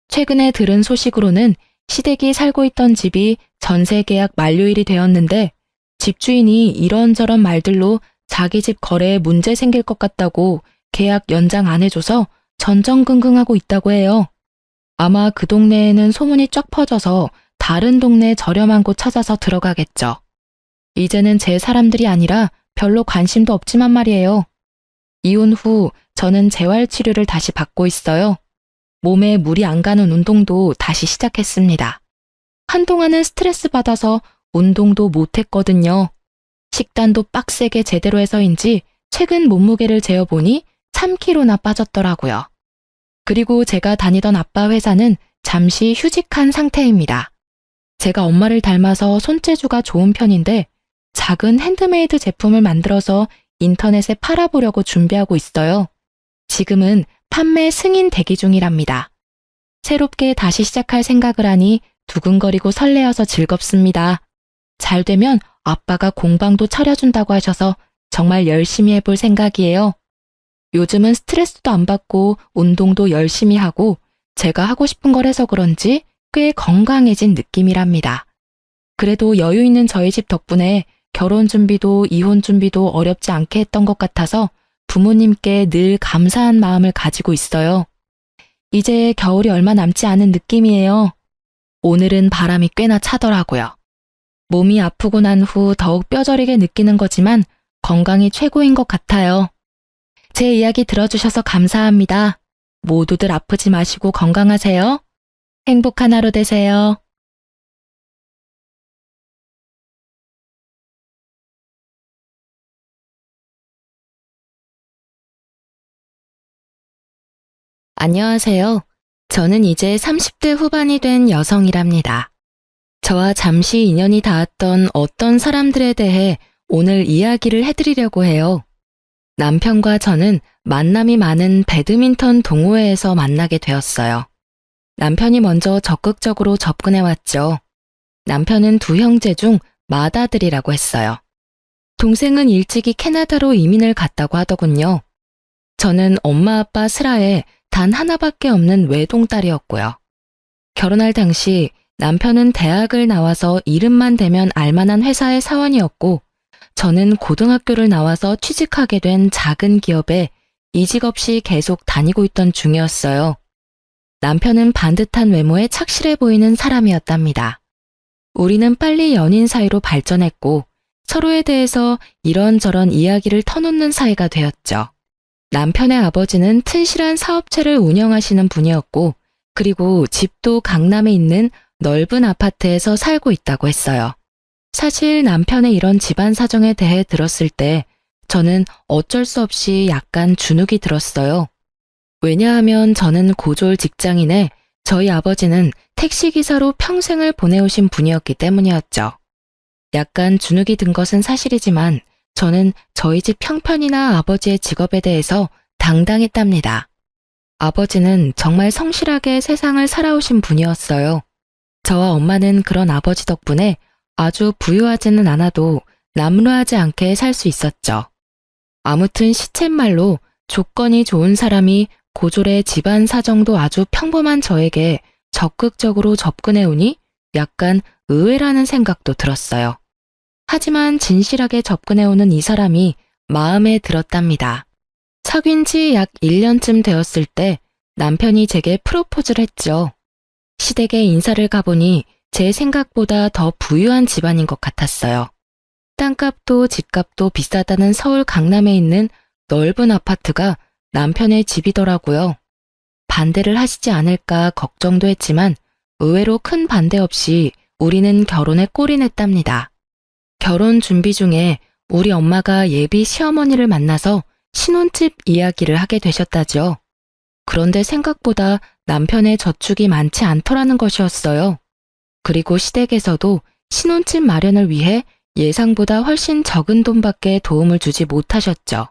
최근에 들은 소식으로는 시댁이 살고 있던 집이 전세 계약 만료일이 되었는데 집주인이 이런저런 말들로 자기 집 거래에 문제 생길 것 같다고 계약 연장 안 해줘서 전전긍긍하고 있다고 해요. 아마 그 동네에는 소문이 쫙 퍼져서 다른 동네 저렴한 곳 찾아서 들어가겠죠. 이제는 제 사람들이 아니라 별로 관심도 없지만 말이에요. 이혼 후 저는 재활치료를 다시 받고 있어요. 몸에 물이 안 가는 운동도 다시 시작했습니다. 한동안은 스트레스 받아서 운동도 못했거든요. 식단도 빡세게 제대로 해서인지 최근 몸무게를 재어보니 3kg나 빠졌더라고요. 그리고 제가 다니던 아빠 회사는 잠시 휴직한 상태입니다. 제가 엄마를 닮아서 손재주가 좋은 편인데 작은 핸드메이드 제품을 만들어서 인터넷에 팔아보려고 준비하고 있어요. 지금은 판매 승인 대기 중이랍니다. 새롭게 다시 시작할 생각을 하니 두근거리고 설레어서 즐겁습니다. 잘 되면 아빠가 공방도 차려준다고 하셔서 정말 열심히 해볼 생각이에요. 요즘은 스트레스도 안 받고 운동도 열심히 하고 제가 하고 싶은 걸 해서 그런지 꽤 건강해진 느낌이랍니다. 그래도 여유 있는 저희 집 덕분에 결혼 준비도 이혼 준비도 어렵지 않게 했던 것 같아서 부모님께 늘 감사한 마음을 가지고 있어요. 이제 겨울이 얼마 남지 않은 느낌이에요. 오늘은 바람이 꽤나 차더라고요. 몸이 아프고 난 후 더욱 뼈저리게 느끼는 거지만 건강이 최고인 것 같아요. 제 이야기 들어주셔서 감사합니다. 모두들 아프지 마시고 건강하세요. 행복한 하루 되세요. 안녕하세요. 저는 이제 30대 후반이 된 여성이랍니다. 저와 잠시 인연이 닿았던 어떤 사람들에 대해 오늘 이야기를 해드리려고 해요. 남편과 저는 만남이 많은 배드민턴 동호회에서 만나게 되었어요. 남편이 먼저 적극적으로 접근해왔죠. 남편은 두 형제 중 맏아들이라고 했어요. 동생은 일찍이 캐나다로 이민을 갔다고 하더군요. 저는 엄마 아빠 슬하에 단 하나밖에 없는 외동딸이었고요. 결혼할 당시 남편은 대학을 나와서 이름만 대면 알만한 회사의 사원이었고 저는 고등학교를 나와서 취직하게 된 작은 기업에 이직 없이 계속 다니고 있던 중이었어요. 남편은 반듯한 외모에 착실해 보이는 사람이었답니다. 우리는 빨리 연인 사이로 발전했고 서로에 대해서 이런저런 이야기를 터놓는 사이가 되었죠. 남편의 아버지는 튼실한 사업체를 운영하시는 분이었고 그리고 집도 강남에 있는 넓은 아파트에서 살고 있다고 했어요. 사실 남편의 이런 집안 사정에 대해 들었을 때 저는 어쩔 수 없이 약간 주눅이 들었어요. 왜냐하면 저는 고졸 직장인에 저희 아버지는 택시기사로 평생을 보내오신 분이었기 때문이었죠. 약간 주눅이 든 것은 사실이지만 저는 저희 집 형편이나 아버지의 직업에 대해서 당당했답니다. 아버지는 정말 성실하게 세상을 살아오신 분이었어요. 저와 엄마는 그런 아버지 덕분에 아주 부유하지는 않아도 남루하지 않게 살 수 있었죠. 아무튼 시쳇말로 조건이 좋은 사람이 고졸의 집안 사정도 아주 평범한 저에게 적극적으로 접근해오니 약간 의외라는 생각도 들었어요. 하지만 진실하게 접근해오는 이 사람이 마음에 들었답니다. 사귄 지 약 1년쯤 되었을 때 남편이 제게 프로포즈를 했죠. 시댁에 인사를 가보니 제 생각보다 더 부유한 집안인 것 같았어요. 땅값도 집값도 비싸다는 서울 강남에 있는 넓은 아파트가 남편의 집이더라고요. 반대를 하시지 않을까 걱정도 했지만 의외로 큰 반대 없이 우리는 결혼에 골인했답니다. 결혼 준비 중에 우리 엄마가 예비 시어머니를 만나서 신혼집 이야기를 하게 되셨다죠. 그런데 생각보다 남편의 저축이 많지 않더라는 것이었어요. 그리고 시댁에서도 신혼집 마련을 위해 예상보다 훨씬 적은 돈밖에 도움을 주지 못하셨죠.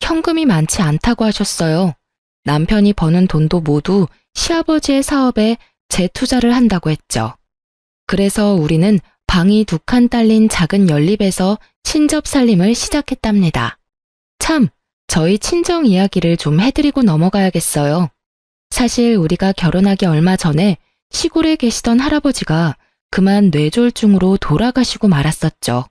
현금이 많지 않다고 하셨어요. 남편이 버는 돈도 모두 시아버지의 사업에 재투자를 한다고 했죠. 그래서 우리는 방이 2칸 딸린 작은 연립에서 친접 살림을 시작했답니다. 참, 저희 친정 이야기를 좀 해드리고 넘어가야겠어요. 사실 우리가 결혼하기 얼마 전에 시골에 계시던 할아버지가 그만 뇌졸중으로 돌아가시고 말았었죠.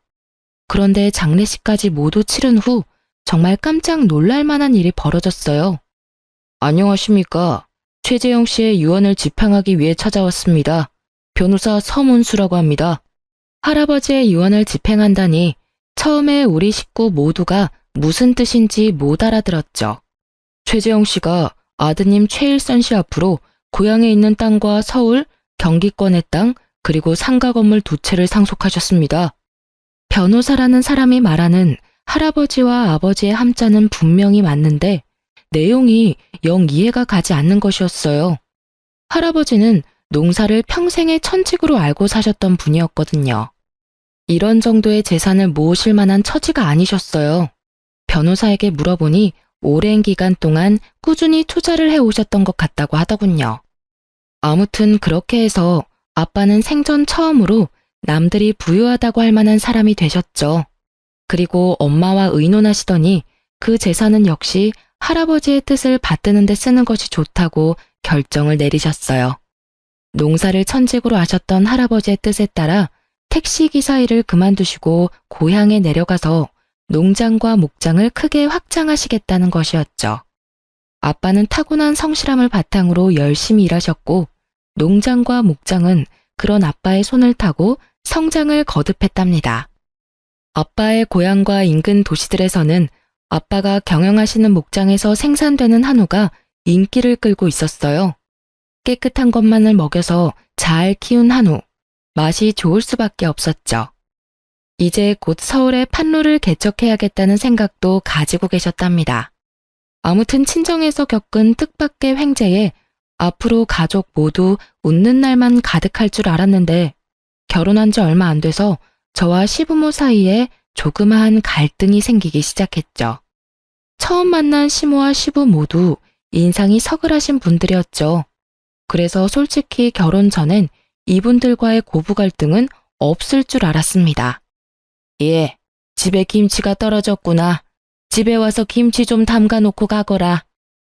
그런데 장례식까지 모두 치른 후 정말 깜짝 놀랄 만한 일이 벌어졌어요. 안녕하십니까. 최재영 씨의 유언을 집행하기 위해 찾아왔습니다. 변호사 서문수라고 합니다. 할아버지의 유언을 집행한다니 처음에 우리 식구 모두가 무슨 뜻인지 못 알아들었죠. 최재영 씨가 아드님 최일선 씨 앞으로 고향에 있는 땅과 서울, 경기권의 땅, 그리고 상가 건물 2채를 상속하셨습니다. 변호사라는 사람이 말하는 할아버지와 아버지의 함자는 분명히 맞는데 내용이 영 이해가 가지 않는 것이었어요. 할아버지는 농사를 평생의 천직으로 알고 사셨던 분이었거든요. 이런 정도의 재산을 모으실 만한 처지가 아니셨어요. 변호사에게 물어보니 오랜 기간 동안 꾸준히 투자를 해오셨던 것 같다고 하더군요. 아무튼 그렇게 해서 아빠는 생전 처음으로 남들이 부유하다고 할 만한 사람이 되셨죠. 그리고 엄마와 의논하시더니 그 재산은 역시 할아버지의 뜻을 받드는 데 쓰는 것이 좋다고 결정을 내리셨어요. 농사를 천직으로 하셨던 할아버지의 뜻에 따라 택시기사 일을 그만두시고 고향에 내려가서 농장과 목장을 크게 확장하시겠다는 것이었죠. 아빠는 타고난 성실함을 바탕으로 열심히 일하셨고 농장과 목장은 그런 아빠의 손을 타고 성장을 거듭했답니다. 아빠의 고향과 인근 도시들에서는 아빠가 경영하시는 목장에서 생산되는 한우가 인기를 끌고 있었어요. 깨끗한 것만을 먹여서 잘 키운 한우, 맛이 좋을 수밖에 없었죠. 이제 곧 서울에 판로를 개척해야겠다는 생각도 가지고 계셨답니다. 아무튼 친정에서 겪은 뜻밖의 횡재에 앞으로 가족 모두 웃는 날만 가득할 줄 알았는데 결혼한 지 얼마 안 돼서 저와 시부모 사이에 조그마한 갈등이 생기기 시작했죠. 처음 만난 시모와 시부 모두 인상이 서글하신 분들이었죠. 그래서 솔직히 결혼 전엔 이분들과의 고부 갈등은 없을 줄 알았습니다. 예, 집에 김치가 떨어졌구나. 집에 와서 김치 좀 담가 놓고 가거라.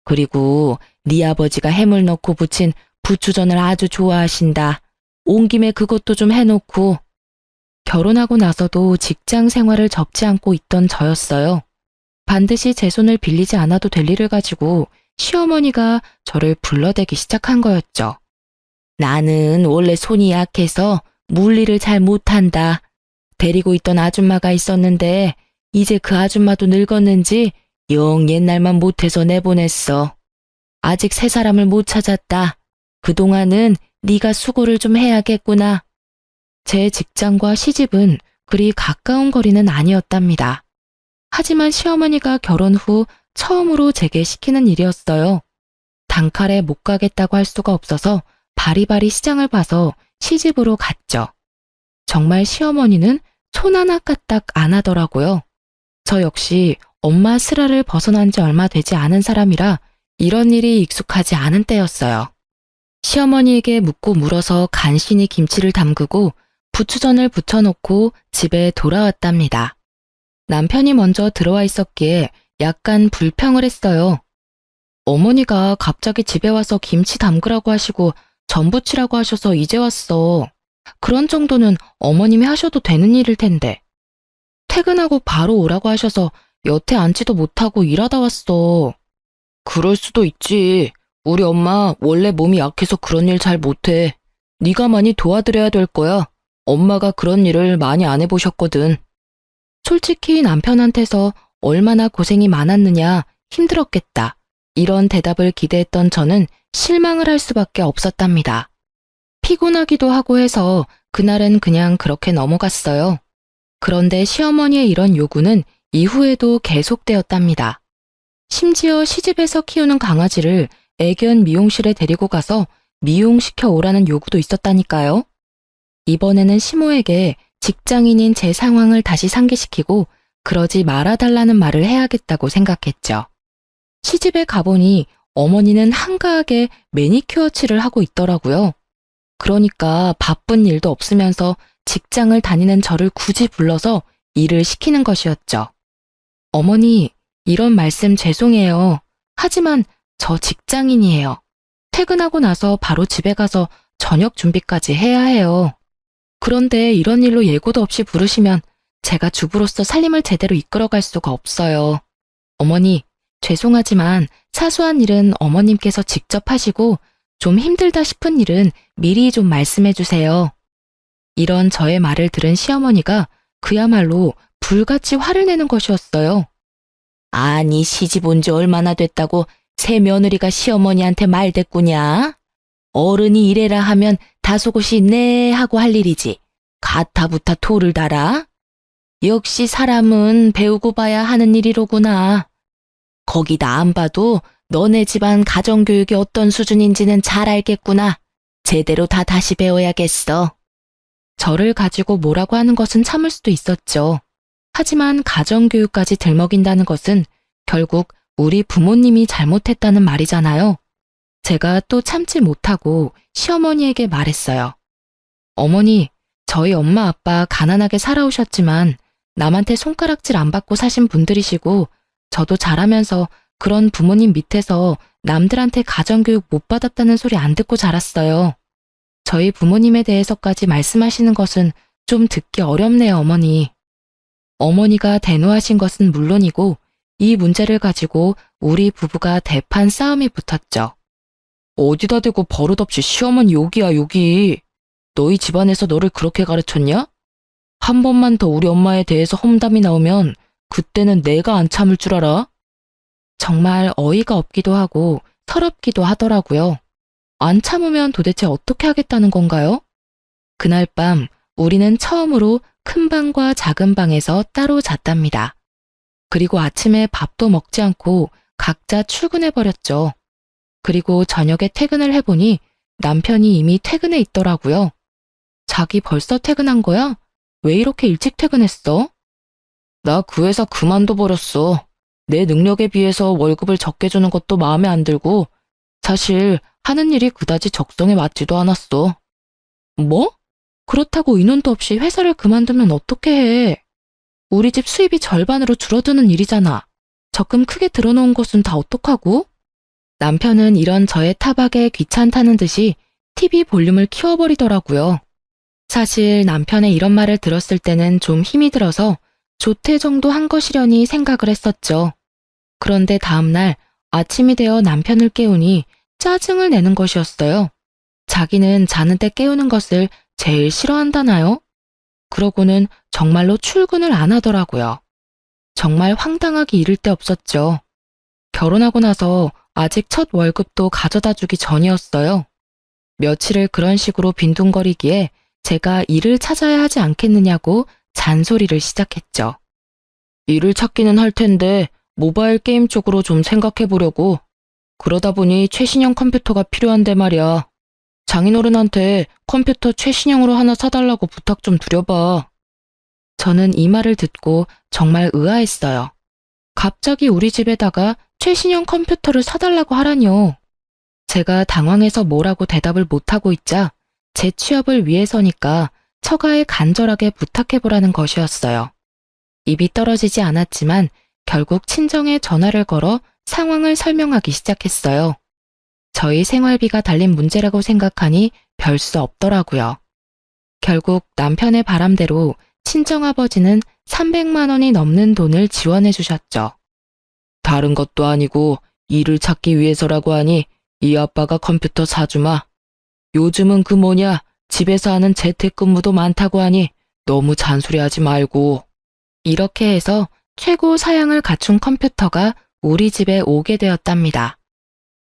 그리고 네 아버지가 해물 넣고 부친 부추전을 아주 좋아하신다. 온 김에 그것도 좀 해놓고. 결혼하고 나서도 직장 생활을 접지 않고 있던 저였어요. 반드시 제 손을 빌리지 않아도 될 일을 가지고 시어머니가 저를 불러대기 시작한 거였죠. 나는 원래 손이 약해서 물일을 잘 못한다. 데리고 있던 아줌마가 있었는데 이제 그 아줌마도 늙었는지 영 옛날만 못해서 내보냈어. 아직 새 사람을 못 찾았다. 그동안은 네가 수고를 좀 해야겠구나. 제 직장과 시집은 그리 가까운 거리는 아니었답니다. 하지만 시어머니가 결혼 후 처음으로 제게 시키는 일이었어요. 단칼에 못 가겠다고 할 수가 없어서 바리바리 시장을 봐서 시집으로 갔죠. 정말 시어머니는 손 하나 까딱 안 하더라고요. 저 역시 엄마 슬하를 벗어난 지 얼마 되지 않은 사람이라 이런 일이 익숙하지 않은 때였어요. 시어머니에게 묻고 물어서 간신히 김치를 담그고 부추전을 부쳐놓고 집에 돌아왔답니다. 남편이 먼저 들어와 있었기에 약간 불평을 했어요. 어머니가 갑자기 집에 와서 김치 담그라고 하시고 전 부치라고 하셔서 이제 왔어. 그런 정도는 어머님이 하셔도 되는 일일 텐데. 퇴근하고 바로 오라고 하셔서 여태 앉지도 못하고 일하다 왔어. 그럴 수도 있지. 우리 엄마 원래 몸이 약해서 그런 일 잘 못해. 네가 많이 도와드려야 될 거야. 엄마가 그런 일을 많이 안 해보셨거든. 솔직히 남편한테서 얼마나 고생이 많았느냐, 힘들었겠다. 이런 대답을 기대했던 저는 실망을 할 수밖에 없었답니다. 피곤하기도 하고 해서 그날은 그냥 그렇게 넘어갔어요. 그런데 시어머니의 이런 요구는 이후에도 계속되었답니다. 심지어 시집에서 키우는 강아지를 애견 미용실에 데리고 가서 미용시켜 오라는 요구도 있었다니까요. 이번에는 시모에게 직장인인 제 상황을 다시 상기시키고 그러지 말아달라는 말을 해야겠다고 생각했죠. 시집에 가보니 어머니는 한가하게 매니큐어 칠을 하고 있더라고요. 그러니까 바쁜 일도 없으면서 직장을 다니는 저를 굳이 불러서 일을 시키는 것이었죠. 어머니, 이런 말씀 죄송해요. 하지만 저 직장인이에요. 퇴근하고 나서 바로 집에 가서 저녁 준비까지 해야 해요. 그런데 이런 일로 예고도 없이 부르시면 제가 주부로서 살림을 제대로 이끌어갈 수가 없어요. 어머니, 죄송하지만 사소한 일은 어머님께서 직접 하시고 좀 힘들다 싶은 일은 미리 좀 말씀해 주세요. 이런 저의 말을 들은 시어머니가 그야말로 불같이 화를 내는 것이었어요. 아니, 시집 온 지 얼마나 됐다고 새 며느리가 시어머니한테 말대꾸냐? 어른이 이래라 하면 다소곳이 네 하고 할 일이지. 가타부타 토를 달아? 역시 사람은 배우고 봐야 하는 일이로구나. 거기다 안 봐도 너네 집안 가정교육이 어떤 수준인지는 잘 알겠구나. 제대로 다 다시 배워야겠어. 저를 가지고 뭐라고 하는 것은 참을 수도 있었죠. 하지만 가정교육까지 들먹인다는 것은 결국 우리 부모님이 잘못했다는 말이잖아요. 제가 또 참지 못하고 시어머니에게 말했어요. 어머니, 저희 엄마 아빠 가난하게 살아오셨지만 남한테 손가락질 안 받고 사신 분들이시고 저도 자라면서 그런 부모님 밑에서 남들한테 가정교육 못 받았다는 소리 안 듣고 자랐어요. 저희 부모님에 대해서까지 말씀하시는 것은 좀 듣기 어렵네요, 어머니. 어머니가 대노하신 것은 물론이고 이 문제를 가지고 우리 부부가 대판 싸움이 붙었죠. 어디다 대고 버릇없이 시어머니 욕이야, 욕이. 너희 집안에서 너를 그렇게 가르쳤냐? 한 번만 더 우리 엄마에 대해서 험담이 나오면 그때는 내가 안 참을 줄 알아? 정말 어이가 없기도 하고 서럽기도 하더라고요. 안 참으면 도대체 어떻게 하겠다는 건가요? 그날 밤 우리는 처음으로 큰 방과 작은 방에서 따로 잤답니다. 그리고 아침에 밥도 먹지 않고 각자 출근해버렸죠. 그리고 저녁에 퇴근을 해보니 남편이 이미 퇴근해 있더라고요. 자기 벌써 퇴근한 거야? 왜 이렇게 일찍 퇴근했어? 나 그 회사 그만둬버렸어. 내 능력에 비해서 월급을 적게 주는 것도 마음에 안 들고 사실 하는 일이 그다지 적성에 맞지도 않았어. 뭐? 그렇다고 인원도 없이 회사를 그만두면 어떻게 해? 우리 집 수입이 절반으로 줄어드는 일이잖아. 적금 크게 들어놓은 것은 다 어떡하고? 남편은 이런 저의 타박에 귀찮다는 듯이 TV 볼륨을 키워버리더라고요. 사실 남편의 이런 말을 들었을 때는 좀 힘이 들어서 조퇴 정도 한 것이려니 생각을 했었죠. 그런데 다음날 아침이 되어 남편을 깨우니 짜증을 내는 것이었어요. 자기는 자는데 깨우는 것을 제일 싫어한다나요? 그러고는 정말로 출근을 안 하더라고요. 정말 황당하기 이를 데 없었죠. 결혼하고 나서 아직 첫 월급도 가져다 주기 전이었어요. 며칠을 그런 식으로 빈둥거리기에 제가 일을 찾아야 하지 않겠느냐고 잔소리를 시작했죠. 일을 찾기는 할 텐데 모바일 게임 쪽으로 좀 생각해 보려고. 그러다 보니 최신형 컴퓨터가 필요한데 말이야. 장인어른한테 컴퓨터 최신형으로 하나 사달라고 부탁 좀 드려봐. 저는 이 말을 듣고 정말 의아했어요. 갑자기 우리 집에다가 최신형 컴퓨터를 사달라고 하라뇨. 제가 당황해서 뭐라고 대답을 못하고 있자 제 취업을 위해서니까 처가에 간절하게 부탁해보라는 것이었어요. 입이 떨어지지 않았지만 결국 친정에 전화를 걸어 상황을 설명하기 시작했어요. 저희 생활비가 달린 문제라고 생각하니 별 수 없더라고요. 결국 남편의 바람대로 친정아버지는 300만 원이 넘는 돈을 지원해 주셨죠. 다른 것도 아니고 일을 찾기 위해서라고 하니 이 아빠가 컴퓨터 사주마. 요즘은 그 뭐냐 집에서 하는 재택근무도 많다고 하니 너무 잔소리하지 말고. 이렇게 해서 최고 사양을 갖춘 컴퓨터가 우리 집에 오게 되었답니다.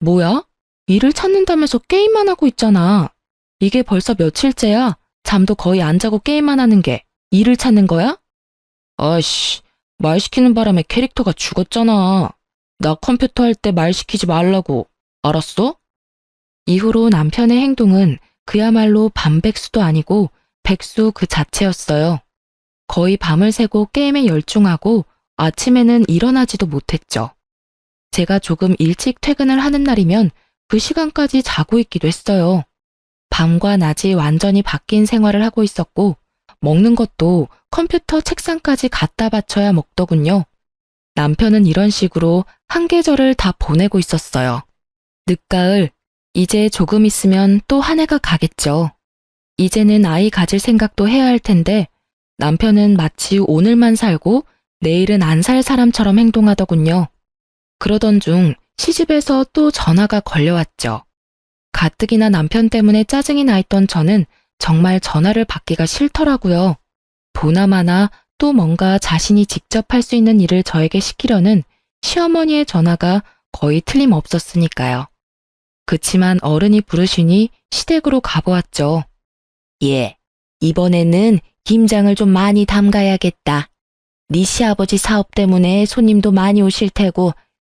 뭐야? 일을 찾는다면서 게임만 하고 있잖아. 이게 벌써 며칠째야. 잠도 거의 안 자고 게임만 하는 게 일을 찾는 거야? 아이씨, 말 시키는 바람에 캐릭터가 죽었잖아. 나 컴퓨터 할 때 말 시키지 말라고. 알았어? 이후로 남편의 행동은 그야말로 반백수도 아니고 백수 그 자체였어요. 거의 밤을 새고 게임에 열중하고 아침에는 일어나지도 못했죠. 제가 조금 일찍 퇴근을 하는 날이면 그 시간까지 자고 있기도 했어요. 밤과 낮이 완전히 바뀐 생활을 하고 있었고 먹는 것도 컴퓨터 책상까지 갖다 바쳐야 먹더군요. 남편은 이런 식으로 한 계절을 다 보내고 있었어요. 늦가을, 이제 조금 있으면 또 한 해가 가겠죠. 이제는 아이 가질 생각도 해야 할 텐데 남편은 마치 오늘만 살고 내일은 안 살 사람처럼 행동하더군요. 그러던 중 시집에서 또 전화가 걸려왔죠. 가뜩이나 남편 때문에 짜증이 나 있던 저는 정말 전화를 받기가 싫더라고요. 보나마나 또 뭔가 자신이 직접 할 수 있는 일을 저에게 시키려는 시어머니의 전화가 거의 틀림없었으니까요. 그치만 어른이 부르시니 시댁으로 가보았죠. 예, 이번에는 김장을 좀 많이 담가야겠다. 네 시아버지 사업 때문에 손님도 많이 오실 테고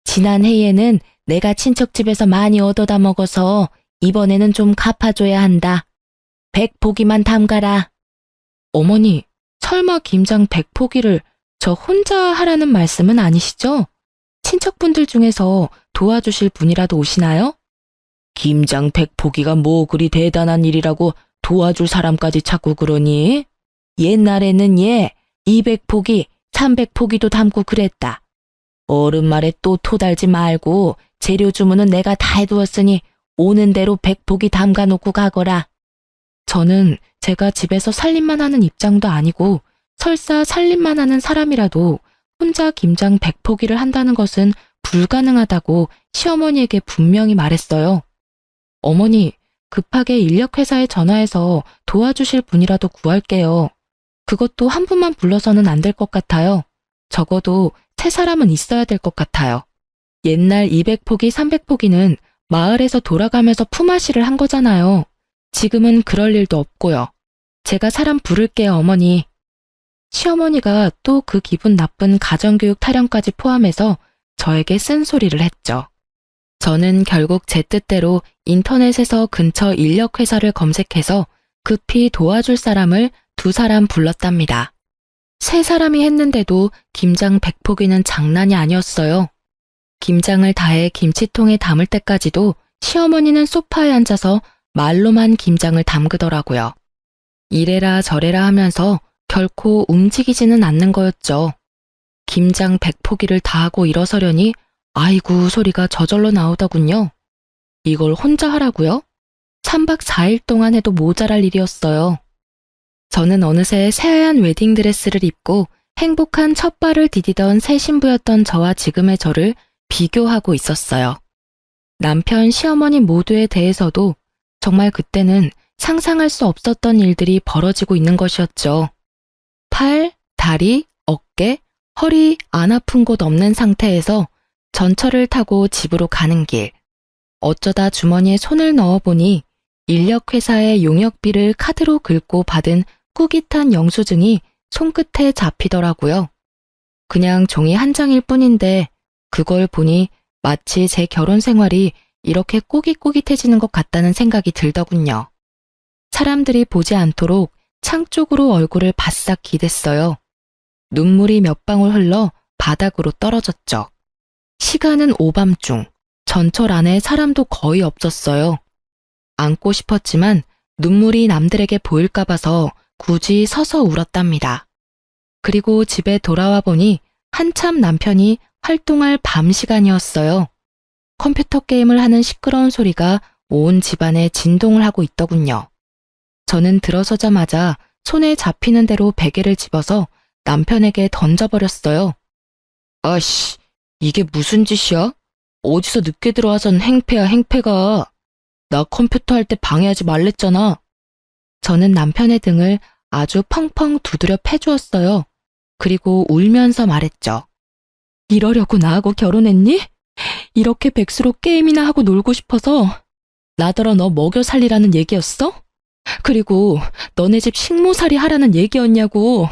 지난 해에는 내가 친척 집에서 많이 얻어다 먹어서 이번에는 좀 갚아줘야 한다. 100포기만 담가라. 어머니, 설마 김장 100포기를 저 혼자 하라는 말씀은 아니시죠? 친척분들 중에서 도와주실 분이라도 오시나요? 김장 100포기가 뭐 그리 대단한 일이라고 도와줄 사람까지 찾고 그러니? 옛날에는 200포기, 300포기도 담고 그랬다. 어른 말에 또 토달지 말고 재료 주문은 내가 다 해두었으니 오는 대로 100포기 담가 놓고 가거라. 저는 제가 집에서 살림만 하는 입장도 아니고 설사 살림만 하는 사람이라도 혼자 김장 100포기를 한다는 것은 불가능하다고 시어머니에게 분명히 말했어요. 어머니, 급하게 인력회사에 전화해서 도와주실 분이라도 구할게요. 그것도 한 분만 불러서는 안 될 것 같아요. 적어도 세 사람은 있어야 될 것 같아요. 옛날 200포기, 300포기는 마을에서 돌아가면서 품앗이를 한 거잖아요. 지금은 그럴 일도 없고요. 제가 사람 부를게요, 어머니. 시어머니가 또 그 기분 나쁜 가정교육 타령까지 포함해서 저에게 쓴소리를 했죠. 저는 결국 제 뜻대로 인터넷에서 근처 인력회사를 검색해서 급히 도와줄 사람을 2사람 불렀답니다. 3사람이 했는데도 김장 100포기는 장난이 아니었어요. 김장을 다해 김치통에 담을 때까지도 시어머니는 소파에 앉아서 말로만 김장을 담그더라고요. 이래라 저래라 하면서 결코 움직이지는 않는 거였죠. 김장 100포기를 다 하고 일어서려니 아이고 소리가 저절로 나오더군요. 이걸 혼자 하라고요? 3박 4일 동안 해도 모자랄 일이었어요. 저는 어느새 새하얀 웨딩드레스를 입고 행복한 첫 발을 디디던 새 신부였던 저와 지금의 저를 비교하고 있었어요. 남편, 시어머니 모두에 대해서도 정말 그때는 상상할 수 없었던 일들이 벌어지고 있는 것이었죠. 팔, 다리, 어깨, 허리 안 아픈 곳 없는 상태에서 전철을 타고 집으로 가는 길. 어쩌다 주머니에 손을 넣어보니 인력회사의 용역비를 카드로 긁고 받은 꾸깃한 영수증이 손끝에 잡히더라고요. 그냥 종이 한 장일 뿐인데 그걸 보니 마치 제 결혼 생활이 이렇게 꾸깃꾸깃해지는 것 같다는 생각이 들더군요. 사람들이 보지 않도록 창 쪽으로 얼굴을 바싹 기댔어요. 눈물이 몇 방울 흘러 바닥으로 떨어졌죠. 시간은 오밤중, 전철 안에 사람도 거의 없었어요. 안고 싶었지만 눈물이 남들에게 보일까 봐서 굳이 서서 울었답니다. 그리고 집에 돌아와 보니 한참 남편이 활동할 밤 시간이었어요. 컴퓨터 게임을 하는 시끄러운 소리가 온 집안에 진동을 하고 있더군요. 저는 들어서자마자 손에 잡히는 대로 베개를 집어서 남편에게 던져버렸어요. 아씨, 이게 무슨 짓이야? 어디서 늦게 들어와선 행패야 행패가. 나 컴퓨터 할 때 방해하지 말랬잖아. 저는 남편의 등을 아주 펑펑 두드려 패주었어요. 그리고 울면서 말했죠. 이러려고 나하고 결혼했니? 이렇게 백수로 게임이나 하고 놀고 싶어서 나더러 너 먹여 살리라는 얘기였어? 그리고 너네 집 식모살이 하라는 얘기였냐고.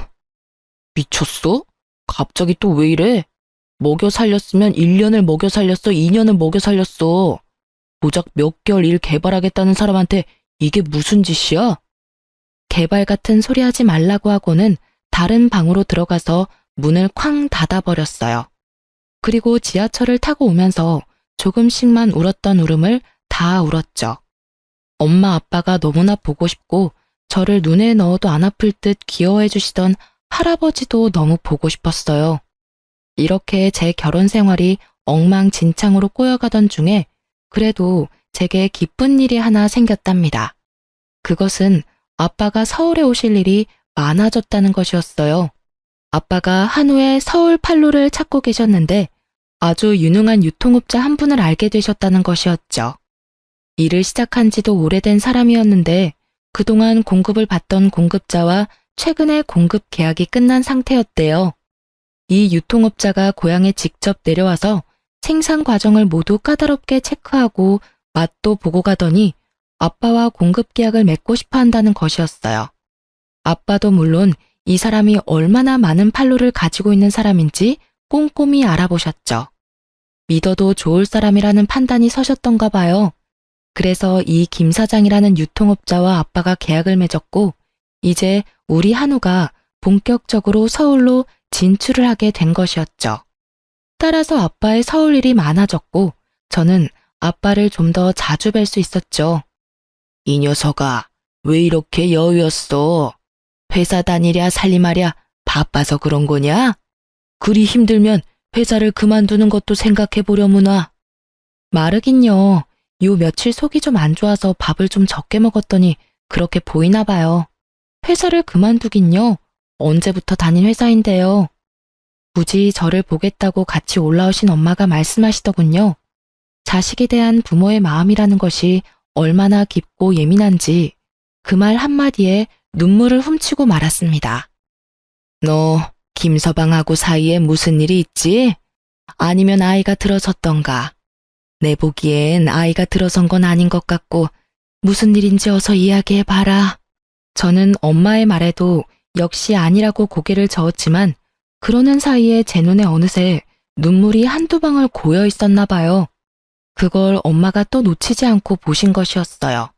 미쳤어? 갑자기 또 왜 이래? 먹여 살렸으면 1년을 먹여 살렸어, 2년을 먹여 살렸어. 고작 몇 개월 일 개발하겠다는 사람한테 이게 무슨 짓이야? 개발 같은 소리 하지 말라고 하고는 다른 방으로 들어가서 문을 쾅 닫아버렸어요. 그리고 지하철을 타고 오면서 조금씩만 울었던 울음을 다 울었죠. 엄마 아빠가 너무나 보고 싶고 저를 눈에 넣어도 안 아플 듯 귀여워해 주시던 할아버지도 너무 보고 싶었어요. 이렇게 제 결혼 생활이 엉망진창으로 꼬여가던 중에 그래도 제게 기쁜 일이 하나 생겼답니다. 그것은 아빠가 서울에 오실 일이 많아졌다는 것이었어요. 아빠가 한우에 서울 판로를 찾고 계셨는데 아주 유능한 유통업자 한 분을 알게 되셨다는 것이었죠. 일을 시작한 지도 오래된 사람이었는데 그동안 공급을 받던 공급자와 최근에 공급 계약이 끝난 상태였대요. 이 유통업자가 고향에 직접 내려와서 생산 과정을 모두 까다롭게 체크하고 맛도 보고 가더니 아빠와 공급 계약을 맺고 싶어 한다는 것이었어요. 아빠도 물론 이 사람이 얼마나 많은 판로를 가지고 있는 사람인지 꼼꼼히 알아보셨죠. 믿어도 좋을 사람이라는 판단이 서셨던가 봐요. 그래서 이 김 사장이라는 유통업자와 아빠가 계약을 맺었고 이제 우리 한우가 본격적으로 서울로 진출을 하게 된 것이었죠. 따라서 아빠의 서울 일이 많아졌고 저는 아빠를 좀 더 자주 뵐 수 있었죠. 이 녀석아, 왜 이렇게 여유였어? 회사 다니랴 살림하랴 바빠서 그런 거냐? 그리 힘들면 회사를 그만두는 것도 생각해 보려무나. 마르긴요. 요 며칠 속이 좀 안 좋아서 밥을 좀 적게 먹었더니 그렇게 보이나 봐요. 회사를 그만두긴요. 언제부터 다닌 회사인데요. 굳이 저를 보겠다고 같이 올라오신 엄마가 말씀하시더군요. 자식에 대한 부모의 마음이라는 것이 얼마나 깊고 예민한지 그 말 한마디에 눈물을 훔치고 말았습니다. 너 김서방하고 사이에 무슨 일이 있지? 아니면 아이가 들어섰던가? 내 보기엔 아이가 들어선 건 아닌 것 같고 무슨 일인지 어서 이야기해봐라. 저는 엄마의 말에도 역시 아니라고 고개를 저었지만 그러는 사이에 제 눈에 어느새 눈물이 한두 방울 고여 있었나 봐요. 그걸 엄마가 또 놓치지 않고 보신 것이었어요.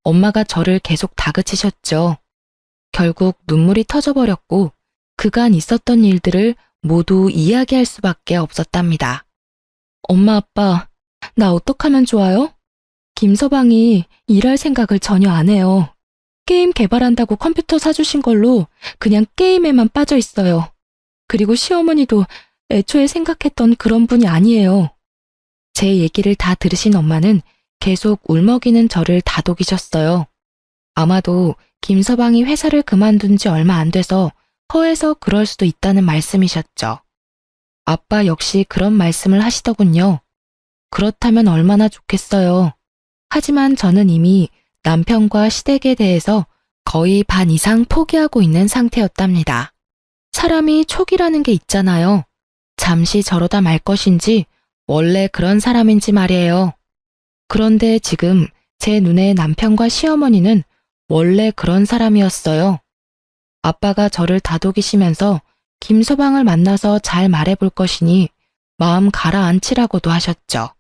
엄마가 저를 계속 다그치셨죠. 결국 눈물이 터져버렸고 그간 있었던 일들을 모두 이야기할 수밖에 없었답니다. 엄마 아빠, 나 어떡하면 좋아요? 김서방이 일할 생각을 전혀 안 해요. 게임 개발한다고 컴퓨터 사주신 걸로 그냥 게임에만 빠져 있어요. 그리고 시어머니도 애초에 생각했던 그런 분이 아니에요. 제 얘기를 다 들으신 엄마는 계속 울먹이는 저를 다독이셨어요. 아마도 김서방이 회사를 그만둔 지 얼마 안 돼서 허해서 그럴 수도 있다는 말씀이셨죠. 아빠 역시 그런 말씀을 하시더군요. 그렇다면 얼마나 좋겠어요. 하지만 저는 이미 남편과 시댁에 대해서 거의 반 이상 포기하고 있는 상태였답니다. 사람이 촉이라는 게 있잖아요. 잠시 저러다 말 것인지 원래 그런 사람인지 말이에요. 그런데 지금 제 눈에 남편과 시어머니는 원래 그런 사람이었어요. 아빠가 저를 다독이시면서 김서방을 만나서 잘 말해볼 것이니 마음 가라앉히라고도 하셨죠.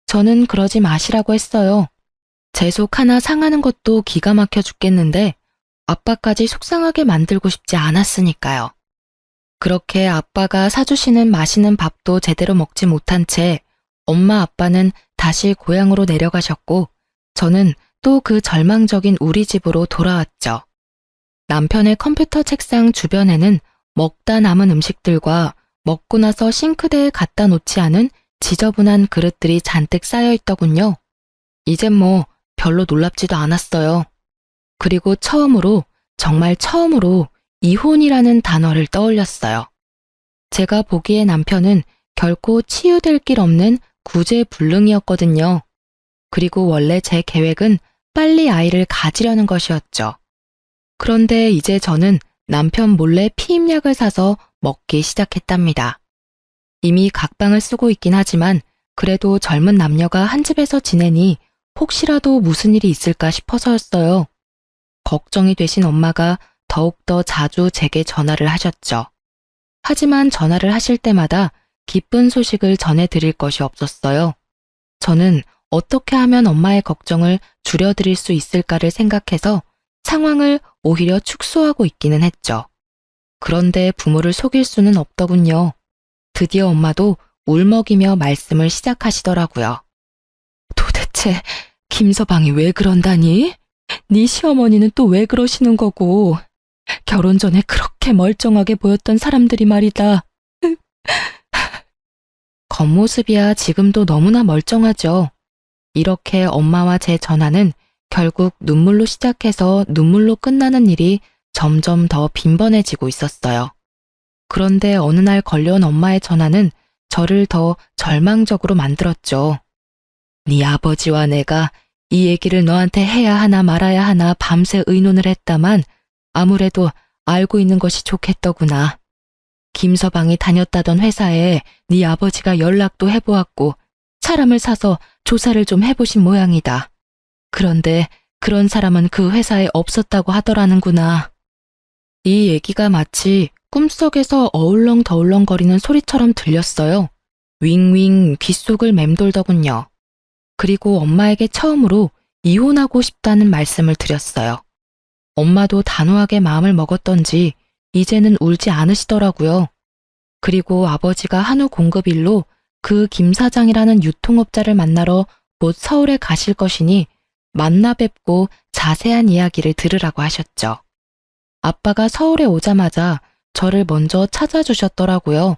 저는 그러지 마시라고 했어요. 제 속 하나 상하는 것도 기가 막혀 죽겠는데 아빠까지 속상하게 만들고 싶지 않았으니까요. 그렇게 아빠가 사주시는 맛있는 밥도 제대로 먹지 못한 채 엄마 아빠는 다시 고향으로 내려가셨고 저는 또 그 절망적인 우리 집으로 돌아왔죠. 남편의 컴퓨터 책상 주변에는 먹다 남은 음식들과 먹고 나서 싱크대에 갖다 놓지 않은 지저분한 그릇들이 잔뜩 쌓여 있더군요. 이젠 뭐 별로 놀랍지도 않았어요. 그리고 처음으로, 정말 처음으로 이혼이라는 단어를 떠올렸어요. 제가 보기에 남편은 결코 치유될 길 없는 구제불능이었거든요. 그리고 원래 제 계획은 빨리 아이를 가지려는 것이었죠. 그런데 이제 저는 남편 몰래 피임약을 사서 먹기 시작했답니다. 이미 각방을 쓰고 있긴 하지만 그래도 젊은 남녀가 한 집에서 지내니 혹시라도 무슨 일이 있을까 싶어서였어요. 걱정이 되신 엄마가 더욱더 자주 제게 전화를 하셨죠. 하지만 전화를 하실 때마다 기쁜 소식을 전해드릴 것이 없었어요. 저는 어떻게 하면 엄마의 걱정을 줄여드릴 수 있을까를 생각해서 상황을 오히려 축소하고 있기는 했죠. 그런데 부모를 속일 수는 없더군요. 드디어 엄마도 울먹이며 말씀을 시작하시더라고요. 도대체 김서방이 왜 그런다니? 네 시어머니는 또 왜 그러시는 거고? 결혼 전에 그렇게 멀쩡하게 보였던 사람들이 말이다. 겉모습이야 지금도 너무나 멀쩡하죠. 이렇게 엄마와 제 전화는 결국 눈물로 시작해서 눈물로 끝나는 일이 점점 더 빈번해지고 있었어요. 그런데 어느 날 걸려온 엄마의 전화는 저를 더 절망적으로 만들었죠. 네 아버지와 내가 이 얘기를 너한테 해야 하나 말아야 하나 밤새 의논을 했다만 아무래도 알고 있는 것이 좋겠더구나. 김서방이 다녔다던 회사에 네 아버지가 연락도 해보았고 사람을 사서 조사를 좀 해보신 모양이다. 그런데 그런 사람은 그 회사에 없었다고 하더라는구나. 이 얘기가 마치 꿈속에서 어울렁더울렁거리는 소리처럼 들렸어요. 윙윙 귓속을 맴돌더군요. 그리고 엄마에게 처음으로 이혼하고 싶다는 말씀을 드렸어요. 엄마도 단호하게 마음을 먹었던지 이제는 울지 않으시더라고요. 그리고 아버지가 한우 공급일로 그 김 사장이라는 유통업자를 만나러 곧 서울에 가실 것이니 만나 뵙고 자세한 이야기를 들으라고 하셨죠. 아빠가 서울에 오자마자 저를 먼저 찾아주셨더라고요.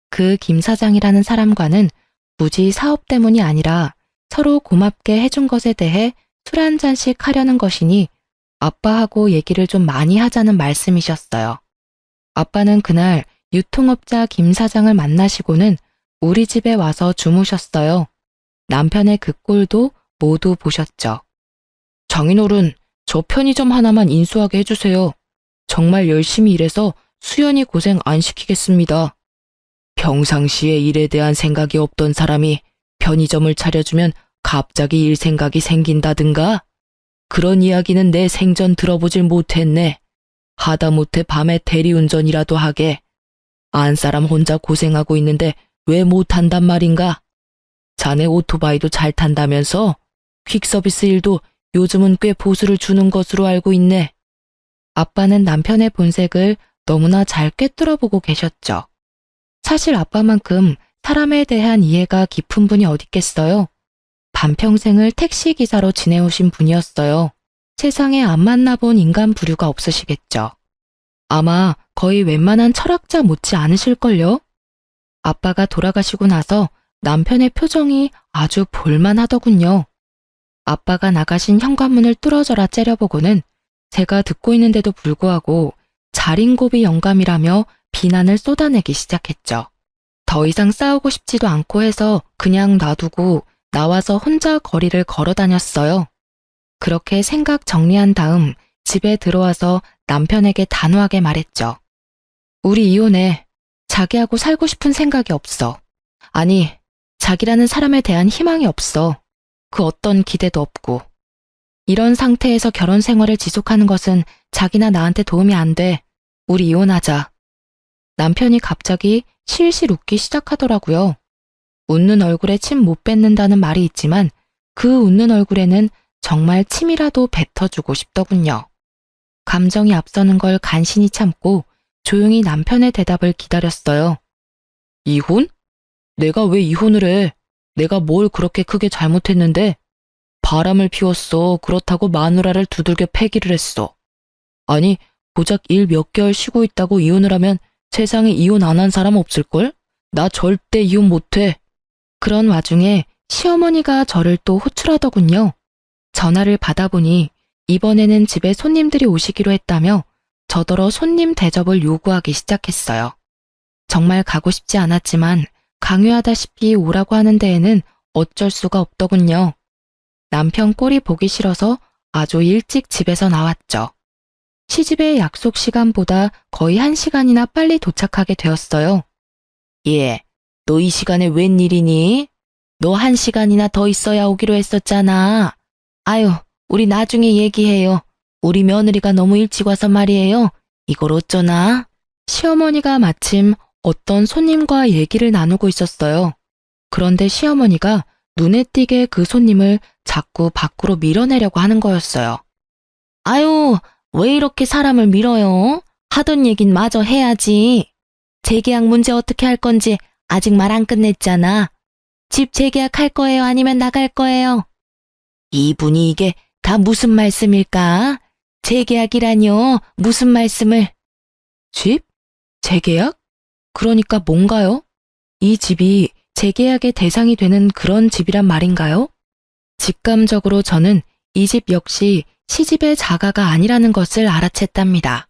그 김 사장이라는 사람과는 굳이 사업 때문이 아니라 서로 고맙게 해준 것에 대해 술 한 잔씩 하려는 것이니 아빠하고 얘기를 좀 많이 하자는 말씀이셨어요. 아빠는 그날 유통업자 김 사장을 만나시고는 우리 집에 와서 주무셨어요. 남편의 그 꼴도 모두 보셨죠. 장인어른, 저 편의점 하나만 인수하게 해주세요. 정말 열심히 일해서 수연이 고생 안 시키겠습니다. 평상시에 일에 대한 생각이 없던 사람이 편의점을 차려주면 갑자기 일 생각이 생긴다든가? 그런 이야기는 내 생전 들어보질 못했네. 하다못해 밤에 대리운전이라도 하게. 안 사람 혼자 고생하고 있는데 왜 못한단 말인가? 자네 오토바이도 잘 탄다면서? 퀵서비스 일도 요즘은 꽤 보수를 주는 것으로 알고 있네. 아빠는 남편의 본색을 너무나 잘 꿰뚫어보고 계셨죠. 사실 아빠만큼 사람에 대한 이해가 깊은 분이 어딨겠어요. 반평생을 택시기사로 지내오신 분이었어요. 세상에 안 만나본 인간 부류가 없으시겠죠. 아마 거의 웬만한 철학자 못지 않으실걸요? 아빠가 돌아가시고 나서 남편의 표정이 아주 볼만하더군요. 아빠가 나가신 현관문을 뚫어져라 째려보고는 제가 듣고 있는데도 불구하고 자린고비 영감이라며 비난을 쏟아내기 시작했죠. 더 이상 싸우고 싶지도 않고 해서 그냥 놔두고 나와서 혼자 거리를 걸어 다녔어요. 그렇게 생각 정리한 다음 집에 들어와서 남편에게 단호하게 말했죠. 우리 이혼해. 자기하고 살고 싶은 생각이 없어. 아니, 자기라는 사람에 대한 희망이 없어. 그 어떤 기대도 없고. 이런 상태에서 결혼 생활을 지속하는 것은 자기나 나한테 도움이 안 돼. 우리 이혼하자. 남편이 갑자기 실실 웃기 시작하더라고요. 웃는 얼굴에 침 못 뱉는다는 말이 있지만 그 웃는 얼굴에는 정말 침이라도 뱉어주고 싶더군요. 감정이 앞서는 걸 간신히 참고 조용히 남편의 대답을 기다렸어요. 이혼? 내가 왜 이혼을 해? 내가 뭘 그렇게 크게 잘못했는데? 바람을 피웠어. 그렇다고 마누라를 두들겨 패기를 했어. 아니, 고작 일 몇 개월 쉬고 있다고 이혼을 하면 세상에 이혼 안 한 사람 없을걸? 나 절대 이혼 못해. 그런 와중에 시어머니가 저를 또 호출하더군요. 전화를 받아보니 이번에는 집에 손님들이 오시기로 했다며 저더러 손님 대접을 요구하기 시작했어요. 정말 가고 싶지 않았지만 강요하다시피 오라고 하는 데에는 어쩔 수가 없더군요. 남편 꼴이 보기 싫어서 아주 일찍 집에서 나왔죠. 시집의 약속 시간보다 거의 1시간이나 빨리 도착하게 되었어요. 예, 너 이 시간에 웬일이니? 너 1시간이나 더 있어야 오기로 했었잖아. 아유, 우리 나중에 얘기해요. 우리 며느리가 너무 일찍 와서 말이에요. 이걸 어쩌나? 시어머니가 마침 어떤 손님과 얘기를 나누고 있었어요. 그런데 시어머니가 눈에 띄게 그 손님을 자꾸 밖으로 밀어내려고 하는 거였어요. 아유, 왜 이렇게 사람을 밀어요? 하던 얘긴 마저 해야지. 재계약 문제 어떻게 할 건지 아직 말 안 끝냈잖아. 집 재계약할 거예요? 아니면 나갈 거예요? 이분이 이게 다 무슨 말씀일까? 재계약이라뇨? 무슨 말씀을? 집? 재계약? 그러니까 뭔가요? 이 집이 재계약의 대상이 되는 그런 집이란 말인가요? 직감적으로 저는 이 집 역시 시집의 자가가 아니라는 것을 알아챘답니다.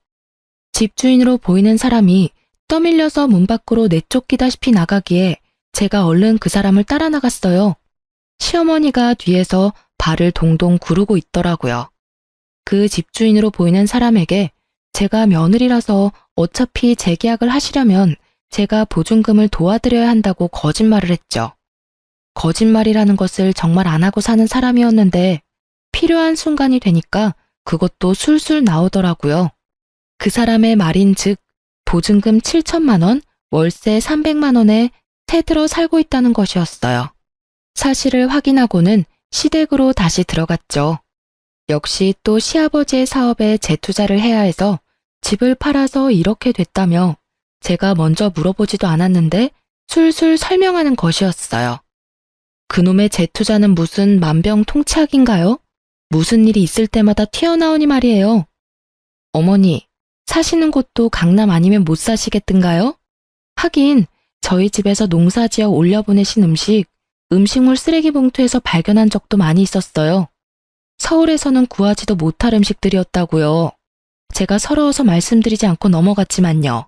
집주인으로 보이는 사람이 떠밀려서 문 밖으로 내쫓기다시피 나가기에 제가 얼른 그 사람을 따라 나갔어요. 시어머니가 뒤에서 발을 동동 구르고 있더라고요. 그 집주인으로 보이는 사람에게 제가 며느리라서 어차피 재계약을 하시려면 제가 보증금을 도와드려야 한다고 거짓말을 했죠. 거짓말이라는 것을 정말 안 하고 사는 사람이었는데 필요한 순간이 되니까 그것도 술술 나오더라고요. 그 사람의 말인 즉 보증금 7천만 원, 월세 300만 원에 새들어 살고 있다는 것이었어요. 사실을 확인하고는 시댁으로 다시 들어갔죠. 역시 또 시아버지의 사업에 재투자를 해야 해서 집을 팔아서 이렇게 됐다며 제가 먼저 물어보지도 않았는데 술술 설명하는 것이었어요. 그놈의 재투자는 무슨 만병통치약인가요? 무슨 일이 있을 때마다 튀어나오니 말이에요. 어머니, 사시는 곳도 강남 아니면 못 사시겠던가요? 하긴 저희 집에서 농사지어 올려보내신 음식물 쓰레기 봉투에서 발견한 적도 많이 있었어요. 서울에서는 구하지도 못할 음식들이었다고요. 제가 서러워서 말씀드리지 않고 넘어갔지만요.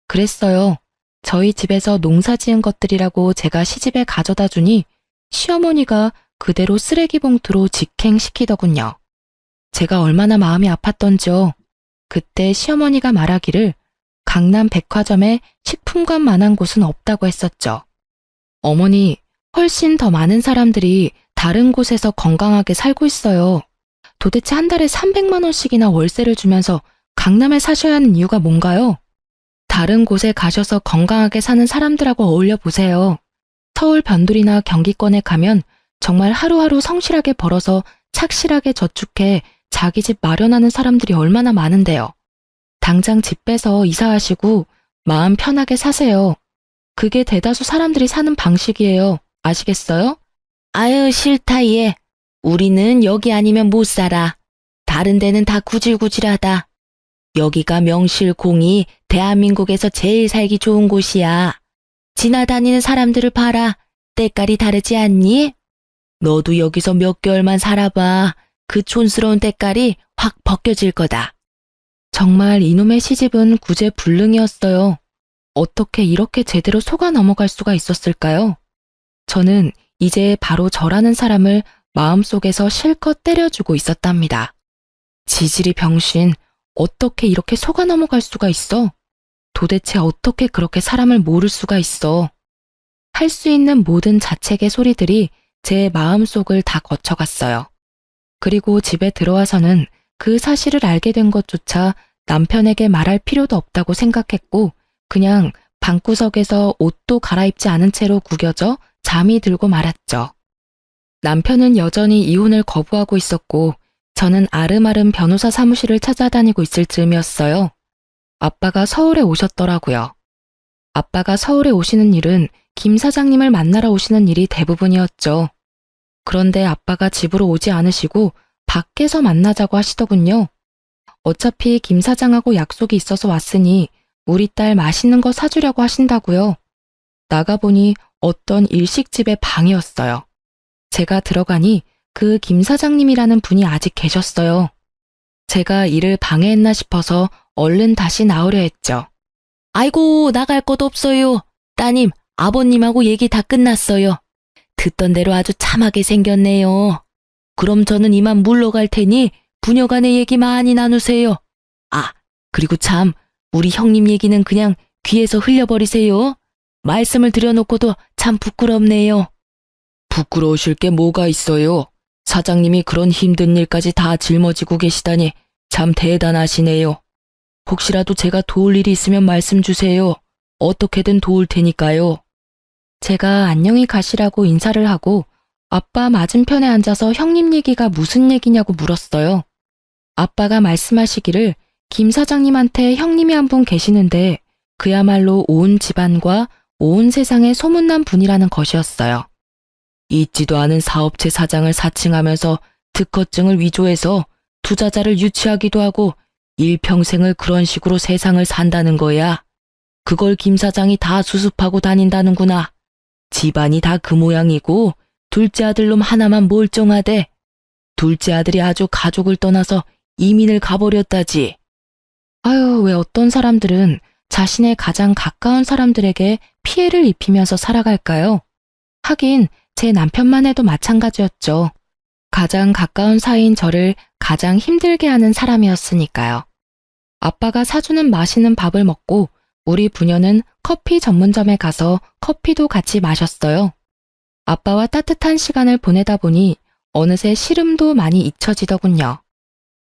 그랬어요. 저희 집에서 농사 지은 것들이라고 제가 시집에 가져다 주니 시어머니가 그대로 쓰레기 봉투로 직행시키더군요. 제가 얼마나 마음이 아팠던지요. 그때 시어머니가 말하기를 강남 백화점에 식품관만한 곳은 없다고 했었죠. 어머니, 훨씬 더 많은 사람들이 다른 곳에서 건강하게 살고 있어요. 도대체 한 달에 300만 원씩이나 월세를 주면서 강남에 사셔야 하는 이유가 뭔가요? 다른 곳에 가셔서 건강하게 사는 사람들하고 어울려 보세요. 서울 변두리나 경기권에 가면 정말 하루하루 성실하게 벌어서 착실하게 저축해 자기 집 마련하는 사람들이 얼마나 많은데요. 당장 집 빼서 이사하시고 마음 편하게 사세요. 그게 대다수 사람들이 사는 방식이에요. 아시겠어요? 아유, 싫다 얘. 우리는 여기 아니면 못 살아. 다른 데는 다 구질구질하다. 여기가 명실공히 대한민국에서 제일 살기 좋은 곳이야. 지나다니는 사람들을 봐라. 때깔이 다르지 않니? 너도 여기서 몇 개월만 살아봐. 그 촌스러운 때깔이 확 벗겨질 거다. 정말 이놈의 시집은 구제불능이었어요. 어떻게 이렇게 제대로 속아 넘어갈 수가 있었을까요? 저는 이제 바로 저라는 사람을 마음속에서 실컷 때려주고 있었답니다. 지질이 병신, 어떻게 이렇게 속아 넘어갈 수가 있어? 도대체 어떻게 그렇게 사람을 모를 수가 있어? 할 수 있는 모든 자책의 소리들이 제 마음속을 다 거쳐갔어요. 그리고 집에 들어와서는 그 사실을 알게 된 것조차 남편에게 말할 필요도 없다고 생각했고 그냥 방구석에서 옷도 갈아입지 않은 채로 구겨져 잠이 들고 말았죠. 남편은 여전히 이혼을 거부하고 있었고 저는 아름아름 변호사 사무실을 찾아다니고 있을 즈음이었어요. 아빠가 서울에 오셨더라고요. 아빠가 서울에 오시는 일은 김 사장님을 만나러 오시는 일이 대부분이었죠. 그런데 아빠가 집으로 오지 않으시고 밖에서 만나자고 하시더군요. 어차피 김 사장하고 약속이 있어서 왔으니 우리 딸 맛있는 거 사주려고 하신다고요. 나가보니 어떤 일식집의 방이었어요. 제가 들어가니 그 김 사장님이라는 분이 아직 계셨어요. 제가 일을 방해했나 싶어서 얼른 다시 나오려 했죠. 아이고, 나갈 것도 없어요. 따님, 아버님하고 얘기 다 끝났어요. 듣던 대로 아주 참하게 생겼네요. 그럼 저는 이만 물러갈 테니 부녀간의 얘기 많이 나누세요. 아, 그리고 참, 우리 형님 얘기는 그냥 귀에서 흘려버리세요. 말씀을 드려놓고도 참 부끄럽네요. 부끄러우실 게 뭐가 있어요? 사장님이 그런 힘든 일까지 다 짊어지고 계시다니 참 대단하시네요. 혹시라도 제가 도울 일이 있으면 말씀 주세요. 어떻게든 도울 테니까요. 제가 안녕히 가시라고 인사를 하고 아빠 맞은편에 앉아서 형님 얘기가 무슨 얘기냐고 물었어요. 아빠가 말씀하시기를 김 사장님한테 형님이 한 분 계시는데 그야말로 온 집안과 온 세상에 소문난 분이라는 것이었어요. 있지도 않은 사업체 사장을 사칭하면서 특허증을 위조해서 투자자를 유치하기도 하고 일평생을 그런 식으로 세상을 산다는 거야. 그걸 김 사장이 다 수습하고 다닌다는구나. 집안이 다 그 모양이고 둘째 아들놈 하나만 멀쩡하대. 둘째 아들이 아주 가족을 떠나서 이민을 가버렸다지. 아유, 왜 어떤 사람들은 자신의 가장 가까운 사람들에게 피해를 입히면서 살아갈까요? 하긴 제 남편만 해도 마찬가지였죠. 가장 가까운 사이인 저를 가장 힘들게 하는 사람이었으니까요. 아빠가 사주는 맛있는 밥을 먹고 우리 부녀는 커피 전문점에 가서 커피도 같이 마셨어요. 아빠와 따뜻한 시간을 보내다 보니 어느새 시름도 많이 잊혀지더군요.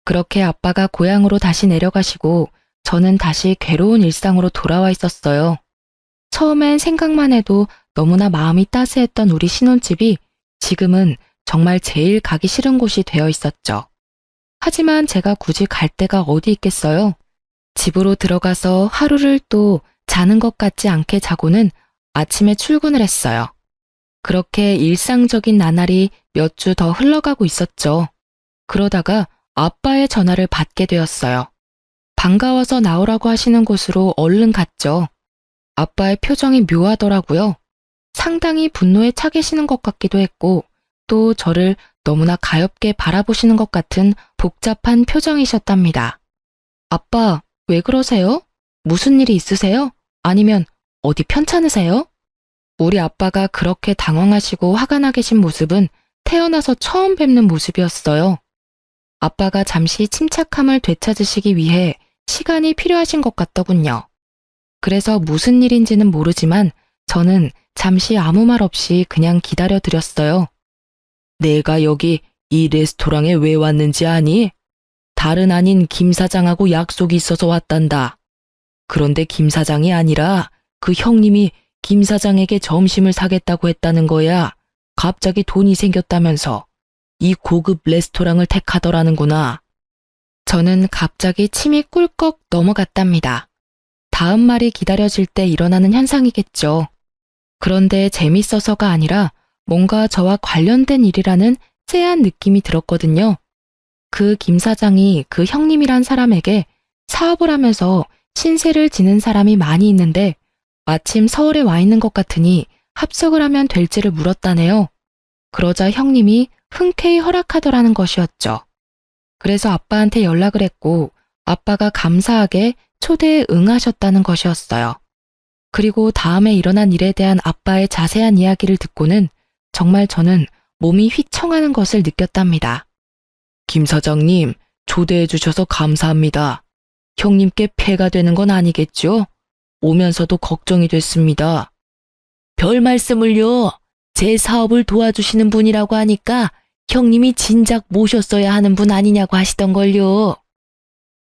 그렇게 아빠가 고향으로 다시 내려가시고 저는 다시 괴로운 일상으로 돌아와 있었어요. 처음엔 생각만 해도 너무나 마음이 따스했던 우리 신혼집이 지금은 정말 제일 가기 싫은 곳이 되어 있었죠. 하지만 제가 굳이 갈 데가 어디 있겠어요? 집으로 들어가서 하루를 또 자는 것 같지 않게 자고는 아침에 출근을 했어요. 그렇게 일상적인 나날이 몇 주 더 흘러가고 있었죠. 그러다가 아빠의 전화를 받게 되었어요. 반가워서 나오라고 하시는 곳으로 얼른 갔죠. 아빠의 표정이 묘하더라고요. 상당히 분노에 차 계시는 것 같기도 했고 또 저를 너무나 가엾게 바라보시는 것 같은 복잡한 표정이셨답니다. 아빠, 왜 그러세요? 무슨 일이 있으세요? 아니면 어디 편찮으세요? 우리 아빠가 그렇게 당황하시고 화가 나 계신 모습은 태어나서 처음 뵙는 모습이었어요. 아빠가 잠시 침착함을 되찾으시기 위해 시간이 필요하신 것 같더군요. 그래서 무슨 일인지는 모르지만 저는 잠시 아무 말 없이 그냥 기다려드렸어요. 내가 여기 이 레스토랑에 왜 왔는지 아니? 다른 아닌 김 사장하고 약속이 있어서 왔단다. 그런데 김 사장이 아니라 그 형님이 김 사장에게 점심을 사겠다고 했다는 거야. 갑자기 돈이 생겼다면서 이 고급 레스토랑을 택하더라는구나. 저는 갑자기 침이 꿀꺽 넘어갔답니다. 다음 말이 기다려질 때 일어나는 현상이겠죠. 그런데 재밌어서가 아니라 뭔가 저와 관련된 일이라는 쎄한 느낌이 들었거든요. 그 김 사장이 그 형님이란 사람에게 사업을 하면서 신세를 지는 사람이 많이 있는데 마침 서울에 와 있는 것 같으니 합석을 하면 될지를 물었다네요. 그러자 형님이 흔쾌히 허락하더라는 것이었죠. 그래서 아빠한테 연락을 했고 아빠가 감사하게 초대에 응하셨다는 것이었어요. 그리고 다음에 일어난 일에 대한 아빠의 자세한 이야기를 듣고는 정말 저는 몸이 휘청하는 것을 느꼈답니다. 김 사장님, 초대해 주셔서 감사합니다. 형님께 폐가 되는 건 아니겠죠? 오면서도 걱정이 됐습니다. 별 말씀을요. 제 사업을 도와주시는 분이라고 하니까 형님이 진작 모셨어야 하는 분 아니냐고 하시던걸요.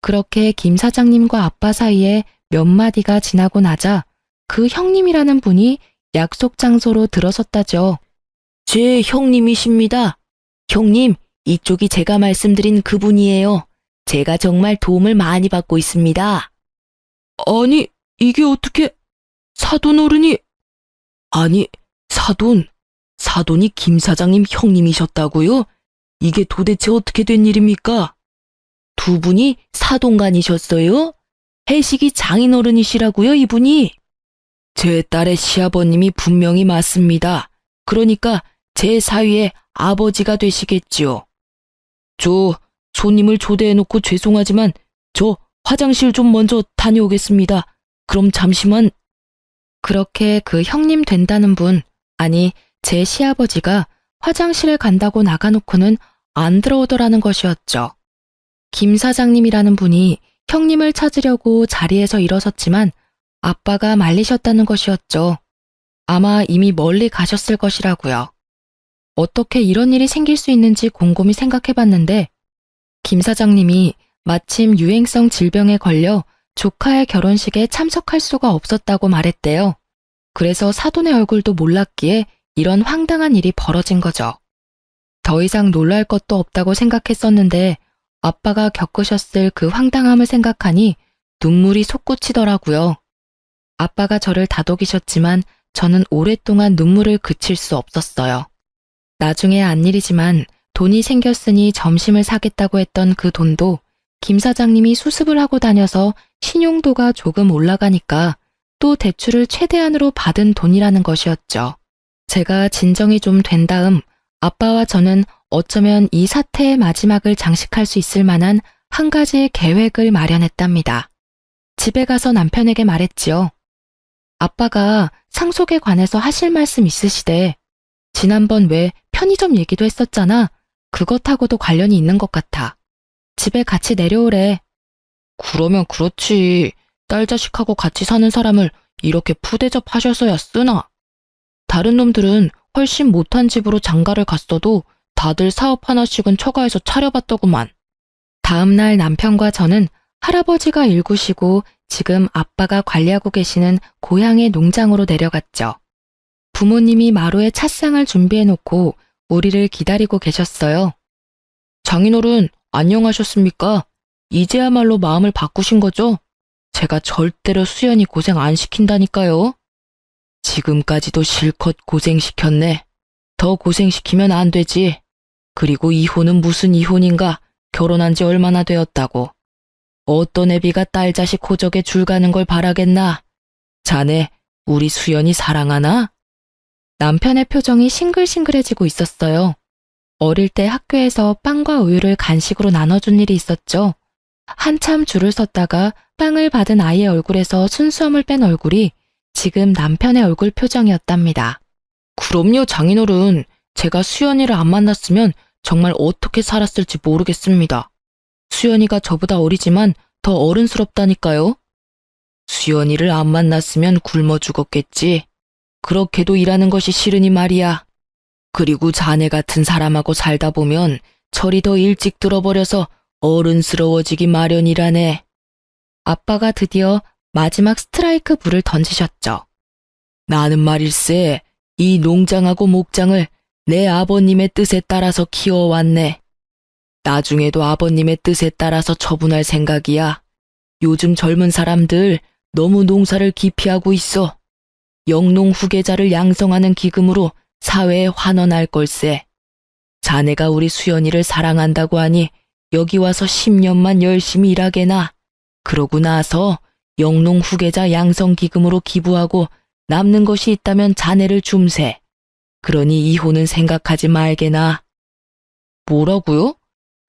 그렇게 김 사장님과 아빠 사이에 몇 마디가 지나고 나자 그 형님이라는 분이 약속 장소로 들어섰다죠. 제 형님이십니다. 형님, 이쪽이 제가 말씀드린 그분이에요. 제가 정말 도움을 많이 받고 있습니다. 아니, 이게 어떻게 사돈 어른이... 아니, 사돈이 김 사장님 형님이셨다고요? 이게 도대체 어떻게 된 일입니까? 두 분이 사돈간이셨어요? 해식이 장인어른이시라고요, 이분이? 제 딸의 시아버님이 분명히 맞습니다. 그러니까 제 사위의 아버지가 되시겠지요. 저 손님을 초대해놓고 죄송하지만 저 화장실 좀 먼저 다녀오겠습니다. 그럼 잠시만. 그렇게 그 형님 된다는 분, 아니 제 시아버지가 화장실에 간다고 나가놓고는 안 들어오더라는 것이었죠. 김 사장님이라는 분이 형님을 찾으려고 자리에서 일어섰지만 아빠가 말리셨다는 것이었죠. 아마 이미 멀리 가셨을 것이라고요. 어떻게 이런 일이 생길 수 있는지 곰곰이 생각해봤는데 김 사장님이 마침 유행성 질병에 걸려 조카의 결혼식에 참석할 수가 없었다고 말했대요. 그래서 사돈의 얼굴도 몰랐기에 이런 황당한 일이 벌어진 거죠. 더 이상 놀랄 것도 없다고 생각했었는데 아빠가 겪으셨을 그 황당함을 생각하니 눈물이 솟구치더라고요. 아빠가 저를 다독이셨지만 저는 오랫동안 눈물을 그칠 수 없었어요. 나중에 안 일이지만 돈이 생겼으니 점심을 사겠다고 했던 그 돈도 김 사장님이 수습을 하고 다녀서 신용도가 조금 올라가니까 또 대출을 최대한으로 받은 돈이라는 것이었죠. 제가 진정이 좀 된 다음 아빠와 저는 어쩌면 이 사태의 마지막을 장식할 수 있을 만한 한 가지 계획을 마련했답니다. 집에 가서 남편에게 말했지요. 아빠가 상속에 관해서 하실 말씀 있으시대. 지난번 왜 편의점 얘기도 했었잖아. 그것하고도 관련이 있는 것 같아. 집에 같이 내려오래. 그러면 그렇지. 딸 자식하고 같이 사는 사람을 이렇게 푸대접 하셔서야 쓰나. 다른 놈들은 훨씬 못한 집으로 장가를 갔어도 다들 사업 하나씩은 처가에서 차려봤더구만. 다음 날 남편과 저는 할아버지가 일구시고 지금 아빠가 관리하고 계시는 고향의 농장으로 내려갔죠. 부모님이 마루에 찻상을 준비해놓고 우리를 기다리고 계셨어요. 장인어른, 안녕하셨습니까? 이제야말로 마음을 바꾸신 거죠? 제가 절대로 수연이 고생 안 시킨다니까요. 지금까지도 실컷 고생시켰네. 더 고생시키면 안 되지. 그리고 이혼은 무슨 이혼인가? 결혼한 지 얼마나 되었다고. 어떤 애비가 딸 자식 호적에 줄 가는 걸 바라겠나? 자네, 우리 수연이 사랑하나? 남편의 표정이 싱글싱글해지고 있었어요. 어릴 때 학교에서 빵과 우유를 간식으로 나눠준 일이 있었죠. 한참 줄을 섰다가 빵을 받은 아이의 얼굴에서 순수함을 뺀 얼굴이 지금 남편의 얼굴 표정이었답니다. 그럼요, 장인어른. 제가 수연이를 안 만났으면 정말 어떻게 살았을지 모르겠습니다. 수연이가 저보다 어리지만 더 어른스럽다니까요. 수연이를 안 만났으면 굶어 죽었겠지. 그렇게도 일하는 것이 싫으니 말이야. 그리고 자네 같은 사람하고 살다 보면 철이 더 일찍 들어버려서 어른스러워지기 마련이라네. 아빠가 드디어 마지막 스트라이크 불을 던지셨죠. 나는 말일세, 이 농장하고 목장을 내 아버님의 뜻에 따라서 키워왔네. 나중에도 아버님의 뜻에 따라서 처분할 생각이야. 요즘 젊은 사람들 너무 농사를 기피하고 있어. 영농 후계자를 양성하는 기금으로 사회에 환원할 걸세. 자네가 우리 수연이를 사랑한다고 하니 여기 와서 10년만 열심히 일하게나. 그러고 나서 영농 후계자 양성 기금으로 기부하고 남는 것이 있다면 자네를 줌세. 그러니 이혼은 생각하지 말게나. 뭐라고요?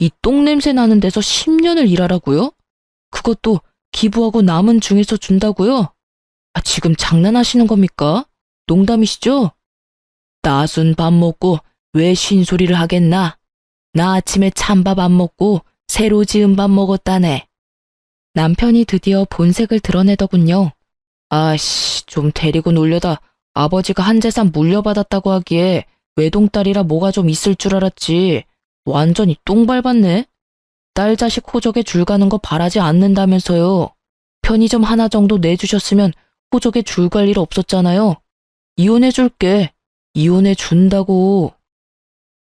이 똥냄새 나는 데서 10년을 일하라고요? 그것도 기부하고 남은 중에서 준다고요? 지금 장난하시는 겁니까? 농담이시죠? 나순 밥 먹고 왜 쉰소리를 하겠나? 나 아침에 찬밥 안 먹고 새로 지은 밥 먹었다네. 남편이 드디어 본색을 드러내더군요. 아씨, 좀 데리고 놀려다 아버지가 한 재산 물려받았다고 하기에 외동딸이라 뭐가 좀 있을 줄 알았지. 완전히 똥 밟았네. 딸 자식 호적에 줄 가는 거 바라지 않는다면서요. 편의점 하나 정도 내주셨으면 호적에 줄 갈 일 없었잖아요. 이혼해줄게. 이혼해준다고.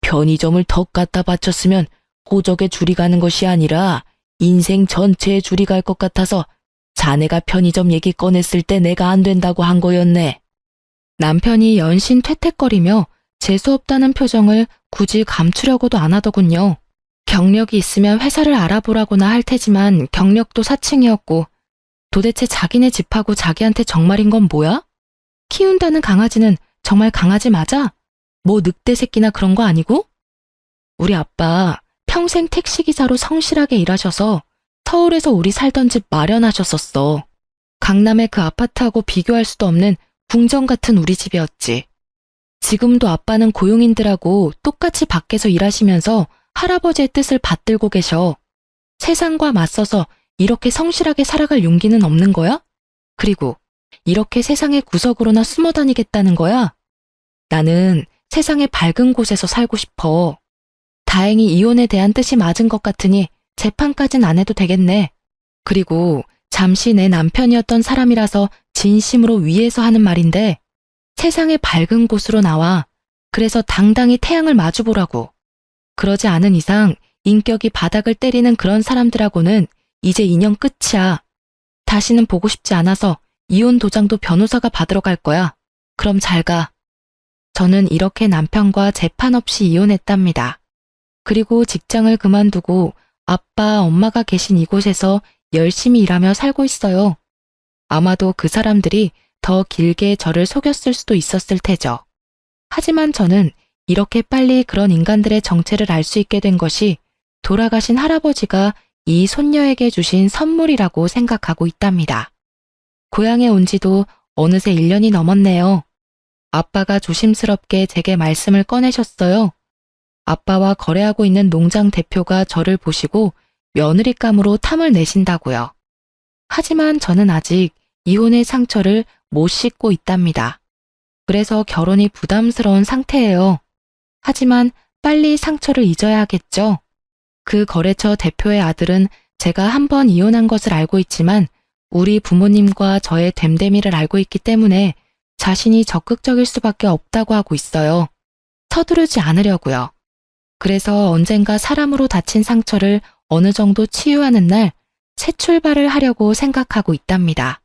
편의점을 덕 갖다 바쳤으면 호적에 줄이 가는 것이 아니라 인생 전체에 줄이 갈 것 같아서 자네가 편의점 얘기 꺼냈을 때 내가 안 된다고 한 거였네. 남편이 연신 퇴퇴거리며 재수없다는 표정을 굳이 감추려고도 안 하더군요. 경력이 있으면 회사를 알아보라고나 할 테지만 경력도 사칭이었고 도대체 자기네 집하고 자기한테 정말인 건 뭐야? 키운다는 강아지는 정말 강아지 맞아? 뭐 늑대 새끼나 그런 거 아니고? 우리 아빠 평생 택시기사로 성실하게 일하셔서 서울에서 우리 살던 집 마련하셨었어. 강남의 그 아파트하고 비교할 수도 없는 궁전 같은 우리 집이었지. 지금도 아빠는 고용인들하고 똑같이 밖에서 일하시면서 할아버지의 뜻을 받들고 계셔. 세상과 맞서서 이렇게 성실하게 살아갈 용기는 없는 거야? 그리고 이렇게 세상의 구석으로나 숨어 다니겠다는 거야? 나는 세상의 밝은 곳에서 살고 싶어. 다행히 이혼에 대한 뜻이 맞은 것 같으니 재판까진 안 해도 되겠네. 그리고 잠시 내 남편이었던 사람이라서 진심으로 위해서 하는 말인데 세상의 밝은 곳으로 나와. 그래서 당당히 태양을 마주보라고. 그러지 않은 이상 인격이 바닥을 때리는 그런 사람들하고는 이제 인연 끝이야. 다시는 보고 싶지 않아서 이혼 도장도 변호사가 받으러 갈 거야. 그럼 잘 가. 저는 이렇게 남편과 재판 없이 이혼했답니다. 그리고 직장을 그만두고 아빠, 엄마가 계신 이곳에서 열심히 일하며 살고 있어요. 아마도 그 사람들이 더 길게 저를 속였을 수도 있었을 테죠. 하지만 저는 이렇게 빨리 그런 인간들의 정체를 알 수 있게 된 것이 돌아가신 할아버지가 이 손녀에게 주신 선물이라고 생각하고 있답니다. 고향에 온 지도 어느새 1년이 넘었네요. 아빠가 조심스럽게 제게 말씀을 꺼내셨어요. 아빠와 거래하고 있는 농장 대표가 저를 보시고 며느리감으로 탐을 내신다고요. 하지만 저는 아직 이혼의 상처를 못 씻고 있답니다. 그래서 결혼이 부담스러운 상태예요. 하지만 빨리 상처를 잊어야 하겠죠. 그 거래처 대표의 아들은 제가 한 번 이혼한 것을 알고 있지만 우리 부모님과 저의 됨됨이를 알고 있기 때문에 자신이 적극적일 수밖에 없다고 하고 있어요. 서두르지 않으려고요. 그래서 언젠가 사람으로 다친 상처를 어느 정도 치유하는 날 새 출발을 하려고 생각하고 있답니다.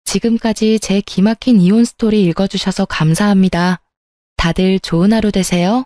지금까지 제 기막힌 이혼 스토리 읽어주셔서 감사합니다. 다들 좋은 하루 되세요.